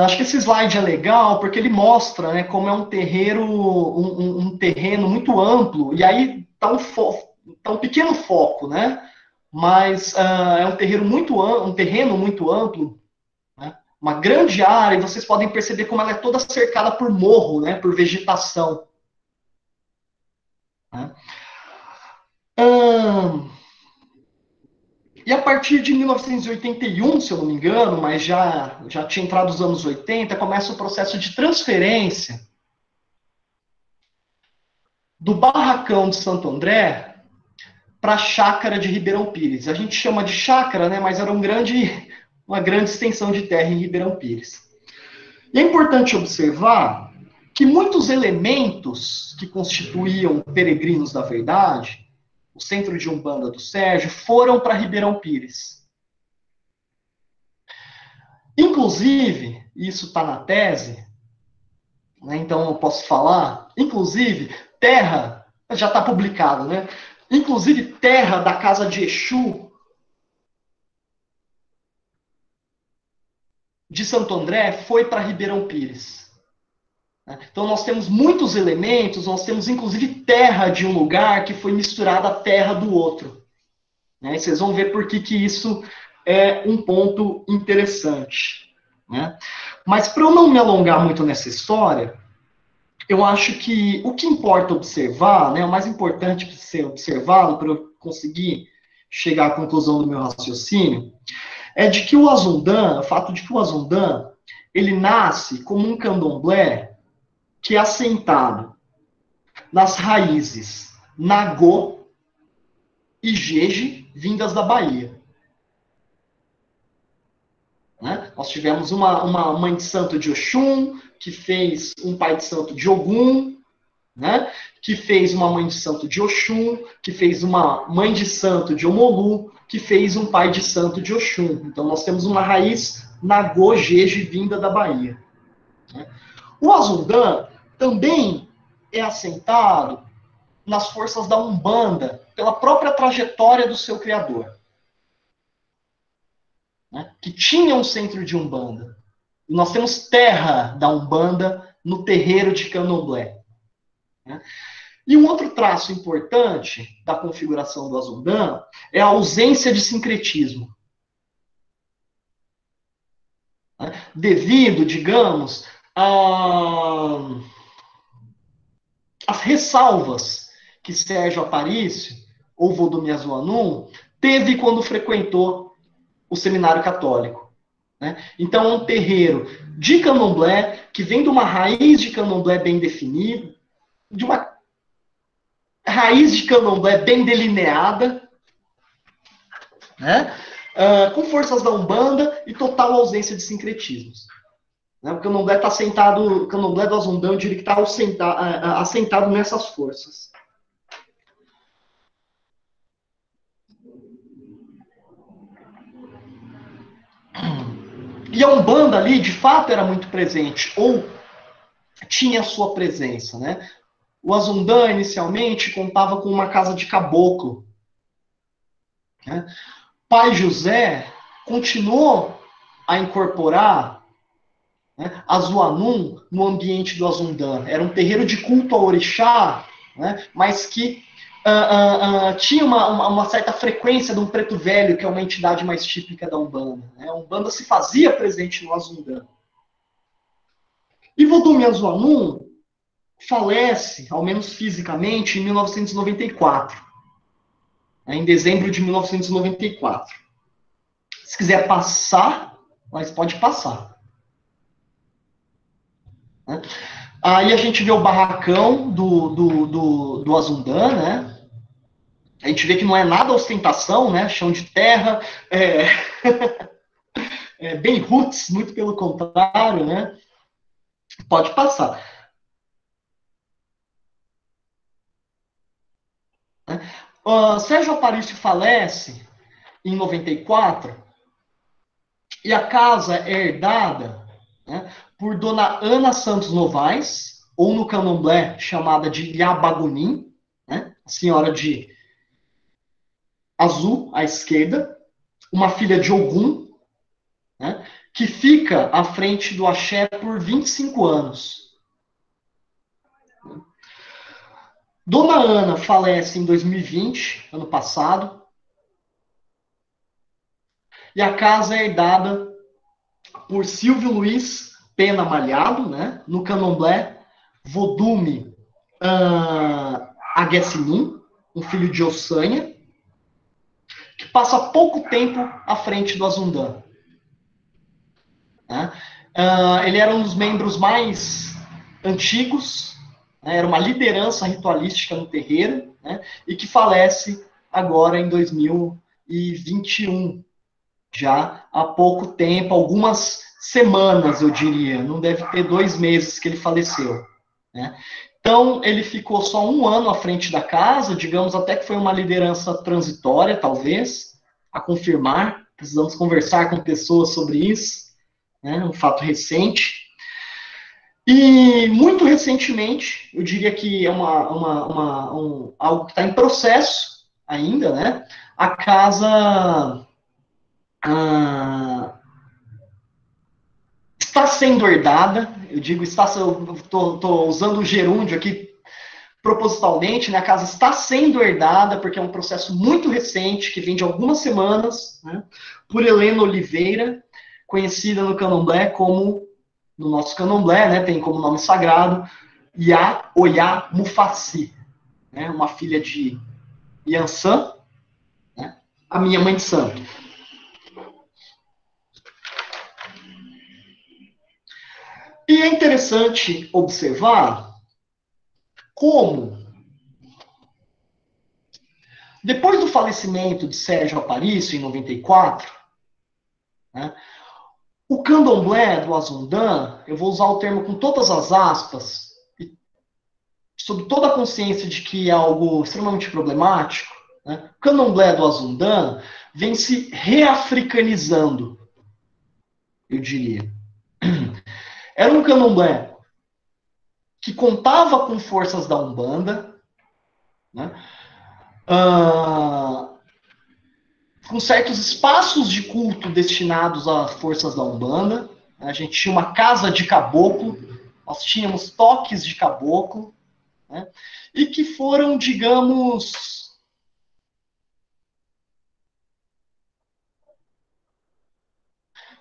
Acho que esse slide é legal porque ele mostra, né, como é um terreiro, um terreno muito amplo, e aí tá um pequeno foco, né? Mas é um terreno muito amplo, né? Uma grande área, e vocês podem perceber como ela é toda cercada por morro, né, por vegetação. Né? E a partir de 1981, se eu não me engano, mas já tinha entrado os anos 80, começa o processo de transferência do barracão de Santo André para a chácara de Ribeirão Pires. A gente chama de chácara, né, mas era uma grande extensão de terra em Ribeirão Pires. E é importante observar que muitos elementos que constituíam Peregrinos da Verdade, o centro de Umbanda do Sérgio, foram para Ribeirão Pires. Inclusive, isso está na tese, né, então eu posso falar, inclusive, terra, já está publicado, né? Inclusive, terra da casa de Exu de Santo André foi para Ribeirão Pires. Então, nós temos muitos elementos, nós temos inclusive terra de um lugar que foi misturada à terra do outro. Né? E vocês vão ver por que isso é um ponto interessante. Né? Mas, para eu não me alongar muito nessa história, eu acho que o que importa observar, né, o mais importante para ser observado, para eu conseguir chegar à conclusão do meu raciocínio, é de que o fato de que o Azundan, ele nasce como um candomblé que é assentado nas raízes Nagô e Jeje, vindas da Bahia. Né? Nós tivemos uma mãe de santo de Oxum, que fez um pai de santo de Ogum, né? Que fez uma mãe de santo de Oxum, que fez uma mãe de santo de Omolu, que fez um pai de santo de Oxum. Então nós temos uma raiz Nagô, Jeje, vinda da Bahia. Né? O Azundan também é assentado nas forças da Umbanda, pela própria trajetória do seu criador. Né? Que tinha um centro de Umbanda. E nós temos terra da Umbanda no terreiro de Candomblé. Né? E um outro traço importante da configuração do Azundan é a ausência de sincretismo. Né? Devido, digamos, às ressalvas que Sérgio Aparício, ou Vodumé Azuanum, teve quando frequentou o seminário católico. Né? Então, é um terreiro de candomblé, que vem de uma raiz de candomblé bem definida, de uma raiz de candomblé bem delineada, né? Com forças da Umbanda e total ausência de sincretismos. Né? O candomblé está assentado, o candomblé do Azundan, eu diria que está assentado nessas forças. E a Umbanda ali, de fato, era muito presente, ou tinha a sua presença, né? O Azundan, inicialmente, contava com uma casa de caboclo. Né? Pai José continuou a incorporar, né, Azuanum no ambiente do Azundan. Era um terreiro de culto ao orixá, né, mas que tinha uma certa frequência de um preto velho, que é uma entidade mais típica da Umbanda. Né? A Umbanda se fazia presente no Azundan. E Vodumé Azuanum falece, ao menos fisicamente, em 1994. em dezembro de 1994. Se quiser passar, mas pode passar. Né? Aí a gente vê o barracão do Azundan, né? A gente vê que não é nada ostentação, né? Chão de terra, bem roots, muito pelo contrário, né? Pode passar. Sérgio Aparício falece em 94 e a casa é herdada, né, por Dona Ana Santos Novaes, ou no candomblé chamada de Yabagunim, né, a senhora de azul à esquerda, uma filha de Ogum, né, que fica à frente do axé por 25 anos. Dona Ana falece em 2020, ano passado, e a casa é herdada por Silvio Luiz Pena Malhado, né, no candomblé, Vodume Aguessinim, um filho de Ossanha, que passa pouco tempo à frente do Azundan. Né? Ele era um dos membros mais antigos, né, era uma liderança ritualística no terreiro, né, e que falece agora em 2021, já há pouco tempo, algumas semanas, eu diria, não deve ter 2 meses que ele faleceu. Né? Então, ele ficou só 1 ano à frente da casa, digamos até que foi uma liderança transitória, talvez, a confirmar, precisamos conversar com pessoas sobre isso, né? Um fato recente. E, muito recentemente, eu diria que é algo que está em processo ainda, né? A casa está sendo herdada, eu digo, eu estou usando o gerúndio aqui propositalmente, né? A casa está sendo herdada, porque é um processo muito recente, que vem de algumas semanas, né? Por Helena Oliveira, conhecida no candomblé como, no nosso candomblé, né? Tem como nome sagrado, Iá Oyá Mufaci, né? Uma filha de Yansan, né? A minha mãe de santo. E é interessante observar como, depois do falecimento de Sérgio Aparício, em 94, né, o candomblé do Azundan, eu vou usar o termo com todas as aspas, sob toda a consciência de que é algo extremamente problemático, né, o candomblé do Azundan vem se reafricanizando, eu diria. Era um candomblé que contava com forças da Umbanda, né, com certos espaços de culto destinados a forças da Umbanda. A gente tinha uma casa de caboclo, nós tínhamos toques de caboclo, né, e que foram, digamos,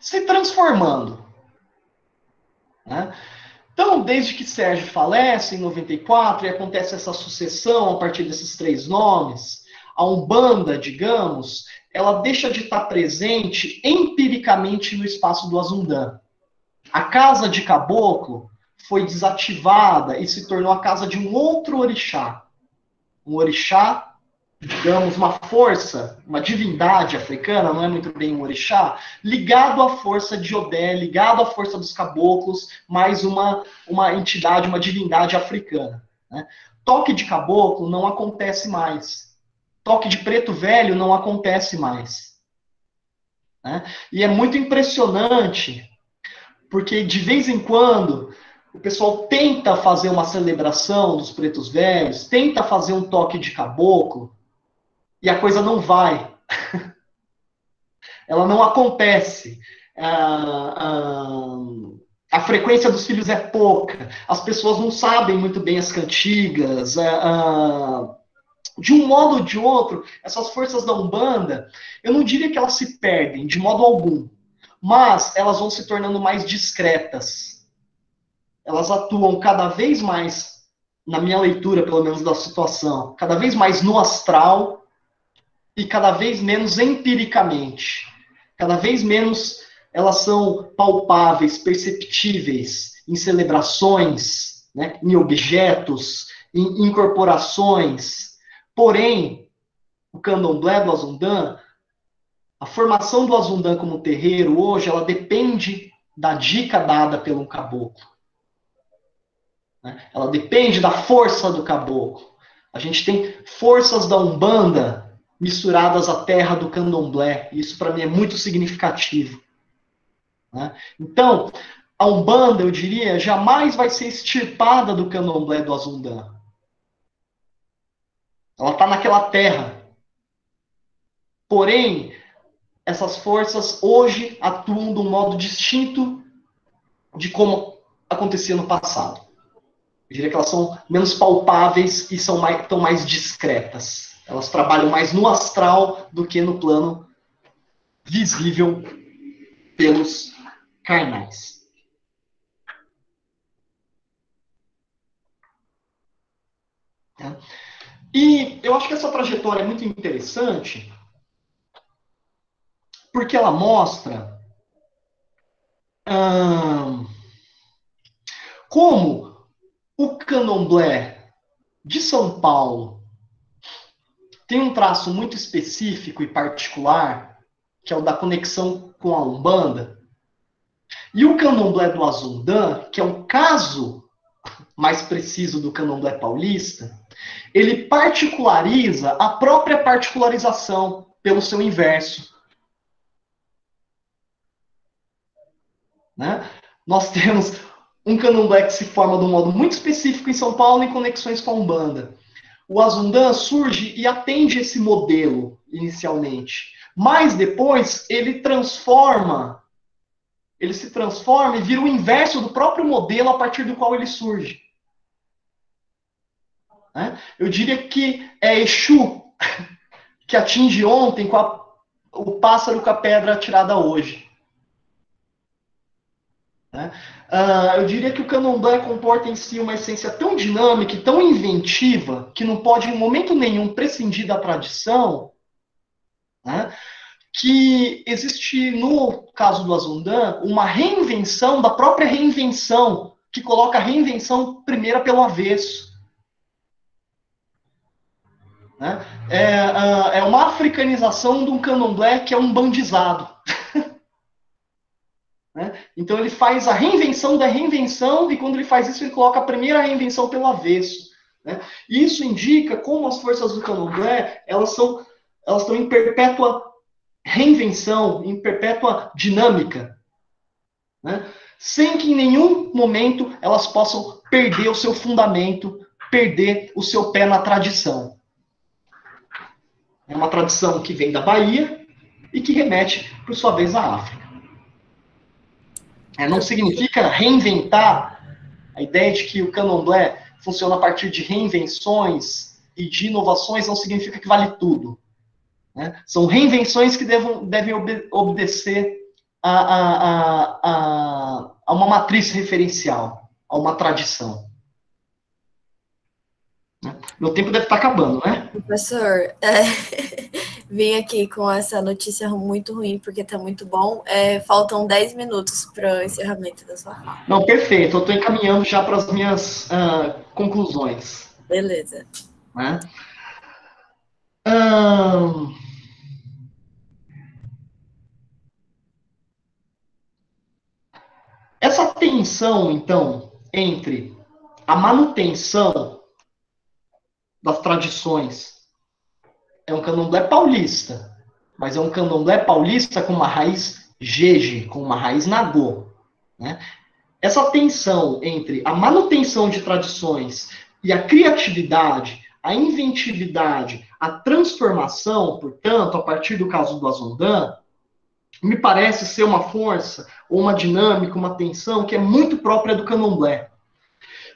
se transformando. Né? Então, desde que Sérgio falece, em 94, e acontece essa sucessão a partir desses 3 nomes, a Umbanda, digamos, ela deixa de estar presente empiricamente no espaço do Azundan. A casa de caboclo foi desativada e se tornou a casa de um outro orixá. Um orixá, digamos, uma força, uma divindade africana, não é muito bem um orixá, ligado à força de Odé, ligado à força dos caboclos, mais uma entidade, uma divindade africana. Né? Toque de caboclo não acontece mais. Toque de preto velho não acontece mais. Né? E é muito impressionante, porque de vez em quando o pessoal tenta fazer uma celebração dos pretos velhos, tenta fazer um toque de caboclo, e a coisa não vai. Ela não acontece. A frequência dos filhos é pouca. As pessoas não sabem muito bem as cantigas. De um modo ou de outro, essas forças da Umbanda, eu não diria que elas se perdem, de modo algum. Mas elas vão se tornando mais discretas. Elas atuam cada vez mais, na minha leitura, pelo menos, da situação, cada vez mais no astral, e cada vez menos empiricamente. Cada vez menos elas são palpáveis, perceptíveis em celebrações, né, em objetos, em incorporações. Porém, o candomblé do Azundan, a formação do Azundan como terreiro hoje, ela depende da dica dada pelo caboclo. Né? Ela depende da força do caboclo. A gente tem forças da Umbanda misturadas à terra do candomblé. Isso, para mim, é muito significativo. Né? Então, a Umbanda, eu diria, jamais vai ser extirpada do candomblé do Azundan. Ela está naquela terra. Porém, essas forças hoje atuam de um modo distinto de como acontecia no passado. Eu diria que elas são menos palpáveis e estão mais discretas. Elas trabalham mais no astral do que no plano visível pelos carnais. E eu acho que essa trajetória é muito interessante porque ela mostra como o candomblé de São Paulo tem um traço muito específico e particular, que é o da conexão com a Umbanda, e o candomblé do Azundan, que é um caso mais preciso do candomblé paulista, ele particulariza a própria particularização pelo seu inverso. Né? Nós temos um candomblé que se forma de um modo muito específico em São Paulo em conexões com a Umbanda. O Azundan surge e atende esse modelo inicialmente, mas depois ele se transforma e vira o inverso do próprio modelo a partir do qual ele surge. Né? Eu diria que é Exu que atinge ontem com o pássaro com a pedra atirada hoje. Né? Eu diria que o candomblé comporta em si uma essência tão dinâmica e tão inventiva que não pode em momento nenhum prescindir da tradição, né? Que existe, no caso do Azundan, uma reinvenção da própria reinvenção, que coloca a reinvenção primeira pelo avesso. Né? É uma africanização de um candomblé que é um bandizado. Né? Então ele faz a reinvenção da reinvenção e quando ele faz isso ele coloca a primeira reinvenção pelo avesso. Né? E isso indica como as forças do candomblé elas estão em perpétua reinvenção, em perpétua dinâmica, né? Sem que em nenhum momento elas possam perder o seu fundamento, perder o seu pé na tradição. É uma tradição que vem da Bahia e que remete, por sua vez, à África. Não significa reinventar a ideia de que o candomblé funciona a partir de reinvenções e de inovações, não significa que vale tudo. Né? São reinvenções que devem obedecer a uma matriz referencial, a uma tradição. Meu tempo deve estar acabando, né?
Professor, vim aqui com essa notícia muito ruim, porque está muito bom. Faltam 10 minutos para o encerramento da sua fala.
Não, perfeito. Eu estou encaminhando já para as minhas conclusões.
Beleza.
Né? Essa tensão, então, entre a manutenção das tradições é um candomblé paulista, mas é um candomblé paulista com uma raiz jeje, com uma raiz nagô. Né? Essa tensão entre a manutenção de tradições e a criatividade, a inventividade, a transformação, portanto, a partir do caso do Azundan, me parece ser uma força, ou uma dinâmica, uma tensão que é muito própria do candomblé.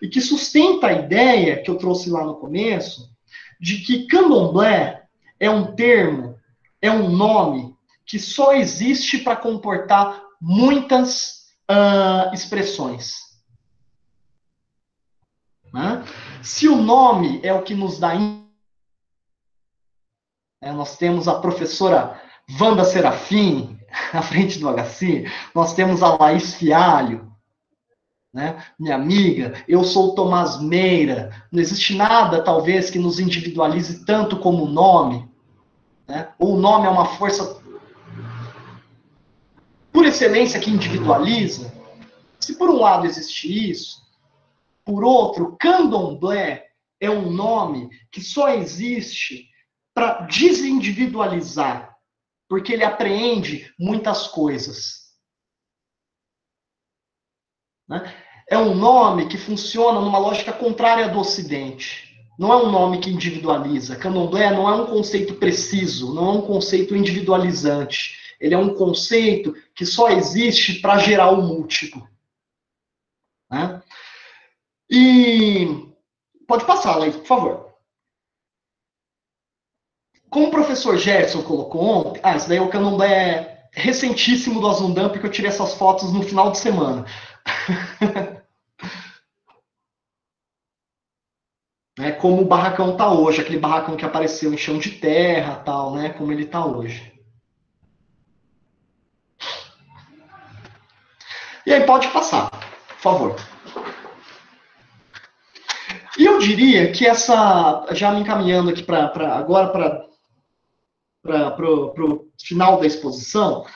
E que sustenta a ideia que eu trouxe lá no começo, de que candomblé é um termo, é um nome que só existe para comportar muitas expressões. Né? Se o nome é o que nos dá Nós temos a professora Wanda Serafim, à frente do HC, nós temos a Laís Fialho, né, minha amiga, eu sou o Tomás Meira, não existe nada, talvez, que nos individualize tanto como o nome, né? Ou o nome é uma força, por excelência, que individualiza. Se por um lado existe isso, por outro, candomblé é um nome que só existe para desindividualizar, porque ele apreende muitas coisas. Né? É um nome que funciona numa lógica contrária do Ocidente. Não é um nome que individualiza. Candomblé não é um conceito preciso, não é um conceito individualizante. Ele é um conceito que só existe para gerar o múltiplo. Né? E pode passar, Laís, por favor. Como o professor Gerson colocou ontem, esse daí é o candomblé recentíssimo do Azundam, porque eu tirei essas fotos no final de semana. Como o barracão está hoje, aquele barracão que apareceu em chão de terra, tal, né? Como ele está hoje. E aí pode passar, por favor. E eu diria que essa, já me encaminhando aqui agora para o final da exposição,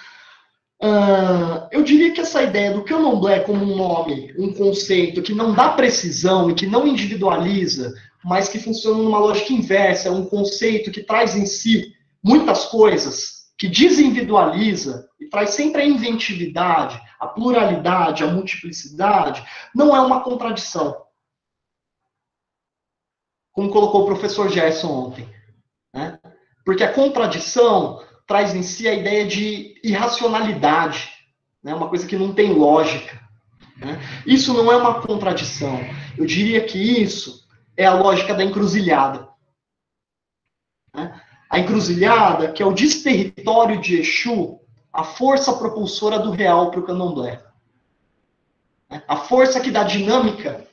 eu diria que essa ideia do candomblé como um nome, um conceito que não dá precisão e que não individualiza, mas que funciona numa lógica inversa, é um conceito que traz em si muitas coisas, que desindividualiza e traz sempre a inventividade, a pluralidade, a multiplicidade, não é uma contradição. Como colocou o professor Gerson ontem. Né? Porque a contradição traz em si a ideia de irracionalidade, né? Uma coisa que não tem lógica. Né? Isso não é uma contradição. Eu diria que isso é a lógica da encruzilhada. Né? A encruzilhada, que é o desterritório de Exu, a força propulsora do real para o candomblé. Né? A força que dá dinâmica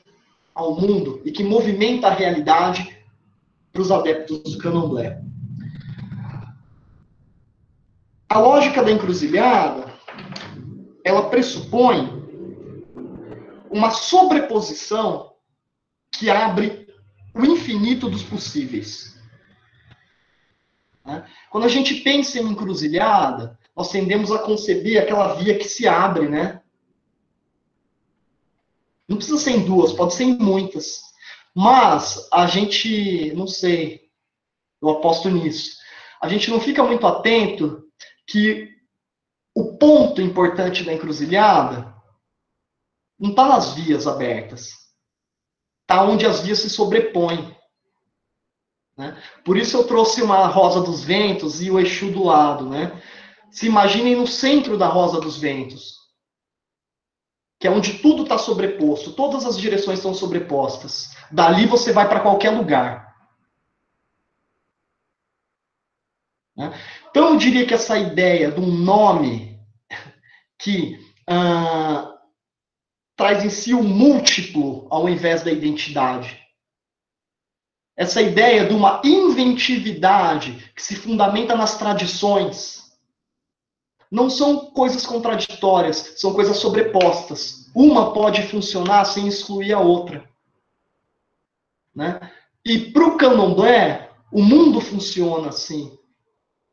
ao mundo e que movimenta a realidade para os adeptos do candomblé. A lógica da encruzilhada, ela pressupõe uma sobreposição que abre o infinito dos possíveis. Quando a gente pensa em encruzilhada, nós tendemos a conceber aquela via que se abre, né? Não precisa ser em duas, pode ser em muitas. Mas a gente, não sei, eu aposto nisso. A gente não fica muito atento que o ponto importante da encruzilhada não está nas vias abertas. Está onde as vias se sobrepõem. Né? Por isso eu trouxe uma Rosa dos Ventos e o Exu do lado. Né? Se imaginem no centro da Rosa dos Ventos, que é onde tudo está sobreposto, todas as direções estão sobrepostas. Dali você vai para qualquer lugar. Né? Então eu diria que essa ideia de um nome que traz em si o múltiplo ao invés da identidade. Essa ideia de uma inventividade que se fundamenta nas tradições. Não são coisas contraditórias, são coisas sobrepostas. Uma pode funcionar sem excluir a outra. Né? E para o candomblé, o mundo funciona assim.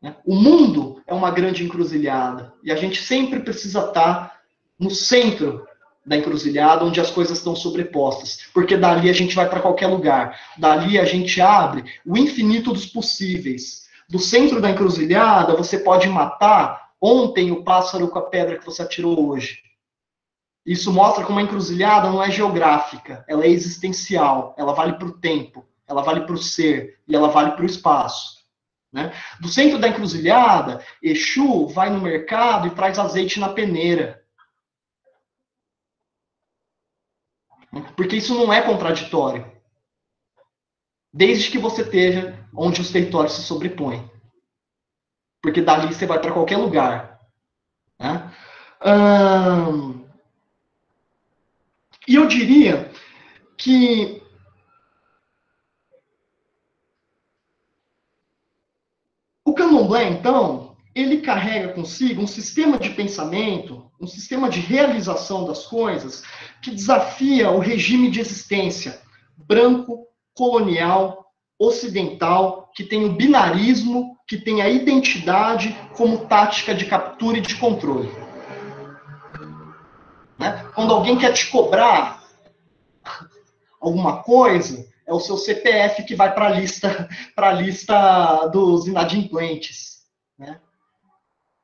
Né? O mundo é uma grande encruzilhada. E a gente sempre precisa estar no centro da encruzilhada, onde as coisas estão sobrepostas. Porque dali a gente vai para qualquer lugar. Dali a gente abre o infinito dos possíveis. Do centro da encruzilhada, você pode matar ontem o pássaro com a pedra que você atirou hoje. Isso mostra como a encruzilhada não é geográfica, ela é existencial, ela vale para o tempo, ela vale para o ser e ela vale para o espaço. Né? Do centro da encruzilhada, Exu vai no mercado e traz azeite na peneira. Porque isso não é contraditório. Desde que você esteja onde os territórios se sobrepõem. Porque dali você vai para qualquer lugar. Né? E eu diria que candomblé, então, ele carrega consigo um sistema de pensamento, um sistema de realização das coisas que desafia o regime de existência branco, colonial, ocidental, que tem o binarismo, que tem a identidade como tática de captura e de controle. Né? Quando alguém quer te cobrar alguma coisa, é o seu CPF que vai para a lista dos inadimplentes. Né?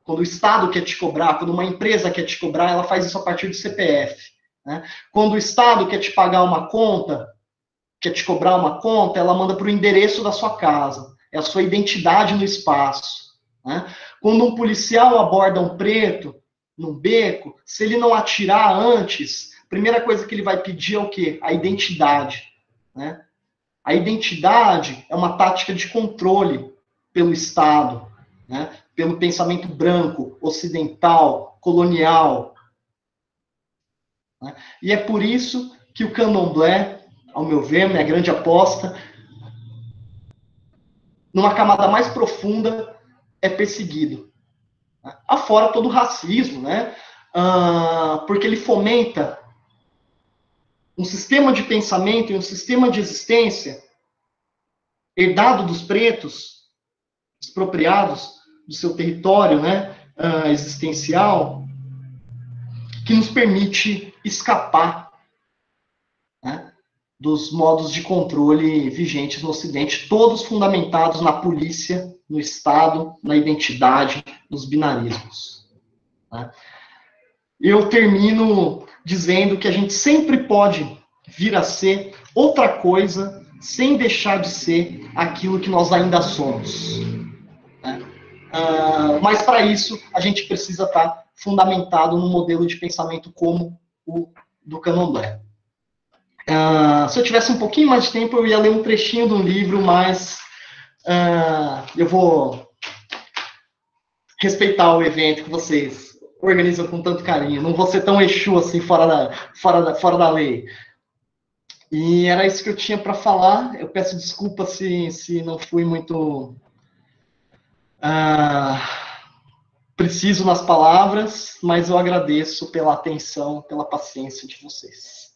Quando o Estado quer te cobrar, quando uma empresa quer te cobrar, ela faz isso a partir do CPF. Né? Quando o Estado quer te pagar uma conta, quer te cobrar uma conta, ela manda para o endereço da sua casa. É a sua identidade no espaço. Né? Quando um policial aborda um preto num beco, se ele não atirar antes, a primeira coisa que ele vai pedir é o quê? A identidade. Né? A identidade é uma tática de controle pelo Estado, né? Pelo pensamento branco, ocidental, colonial. Né? E é por isso que o candomblé, ao meu ver, minha grande aposta, numa camada mais profunda, é perseguido. Né? Afora todo o racismo, né? Porque ele fomenta um sistema de pensamento e um sistema de existência herdado dos pretos, expropriados do seu território, né, existencial, que nos permite escapar, né, dos modos de controle vigentes no Ocidente, todos fundamentados na polícia, no Estado, na identidade, nos binarismos. Né? Eu termino dizendo que a gente sempre pode vir a ser outra coisa sem deixar de ser aquilo que nós ainda somos. Né? Mas para isso a gente precisa estar fundamentado num modelo de pensamento como o do candomblé. Se eu tivesse um pouquinho mais de tempo, eu ia ler um trechinho do livro, mas eu vou respeitar o evento que vocês organizam com tanto carinho. Não vou ser tão Exu assim, fora da lei. E era isso que eu tinha para falar. Eu peço desculpa se não fui muito preciso nas palavras, mas eu agradeço pela atenção, pela paciência de vocês.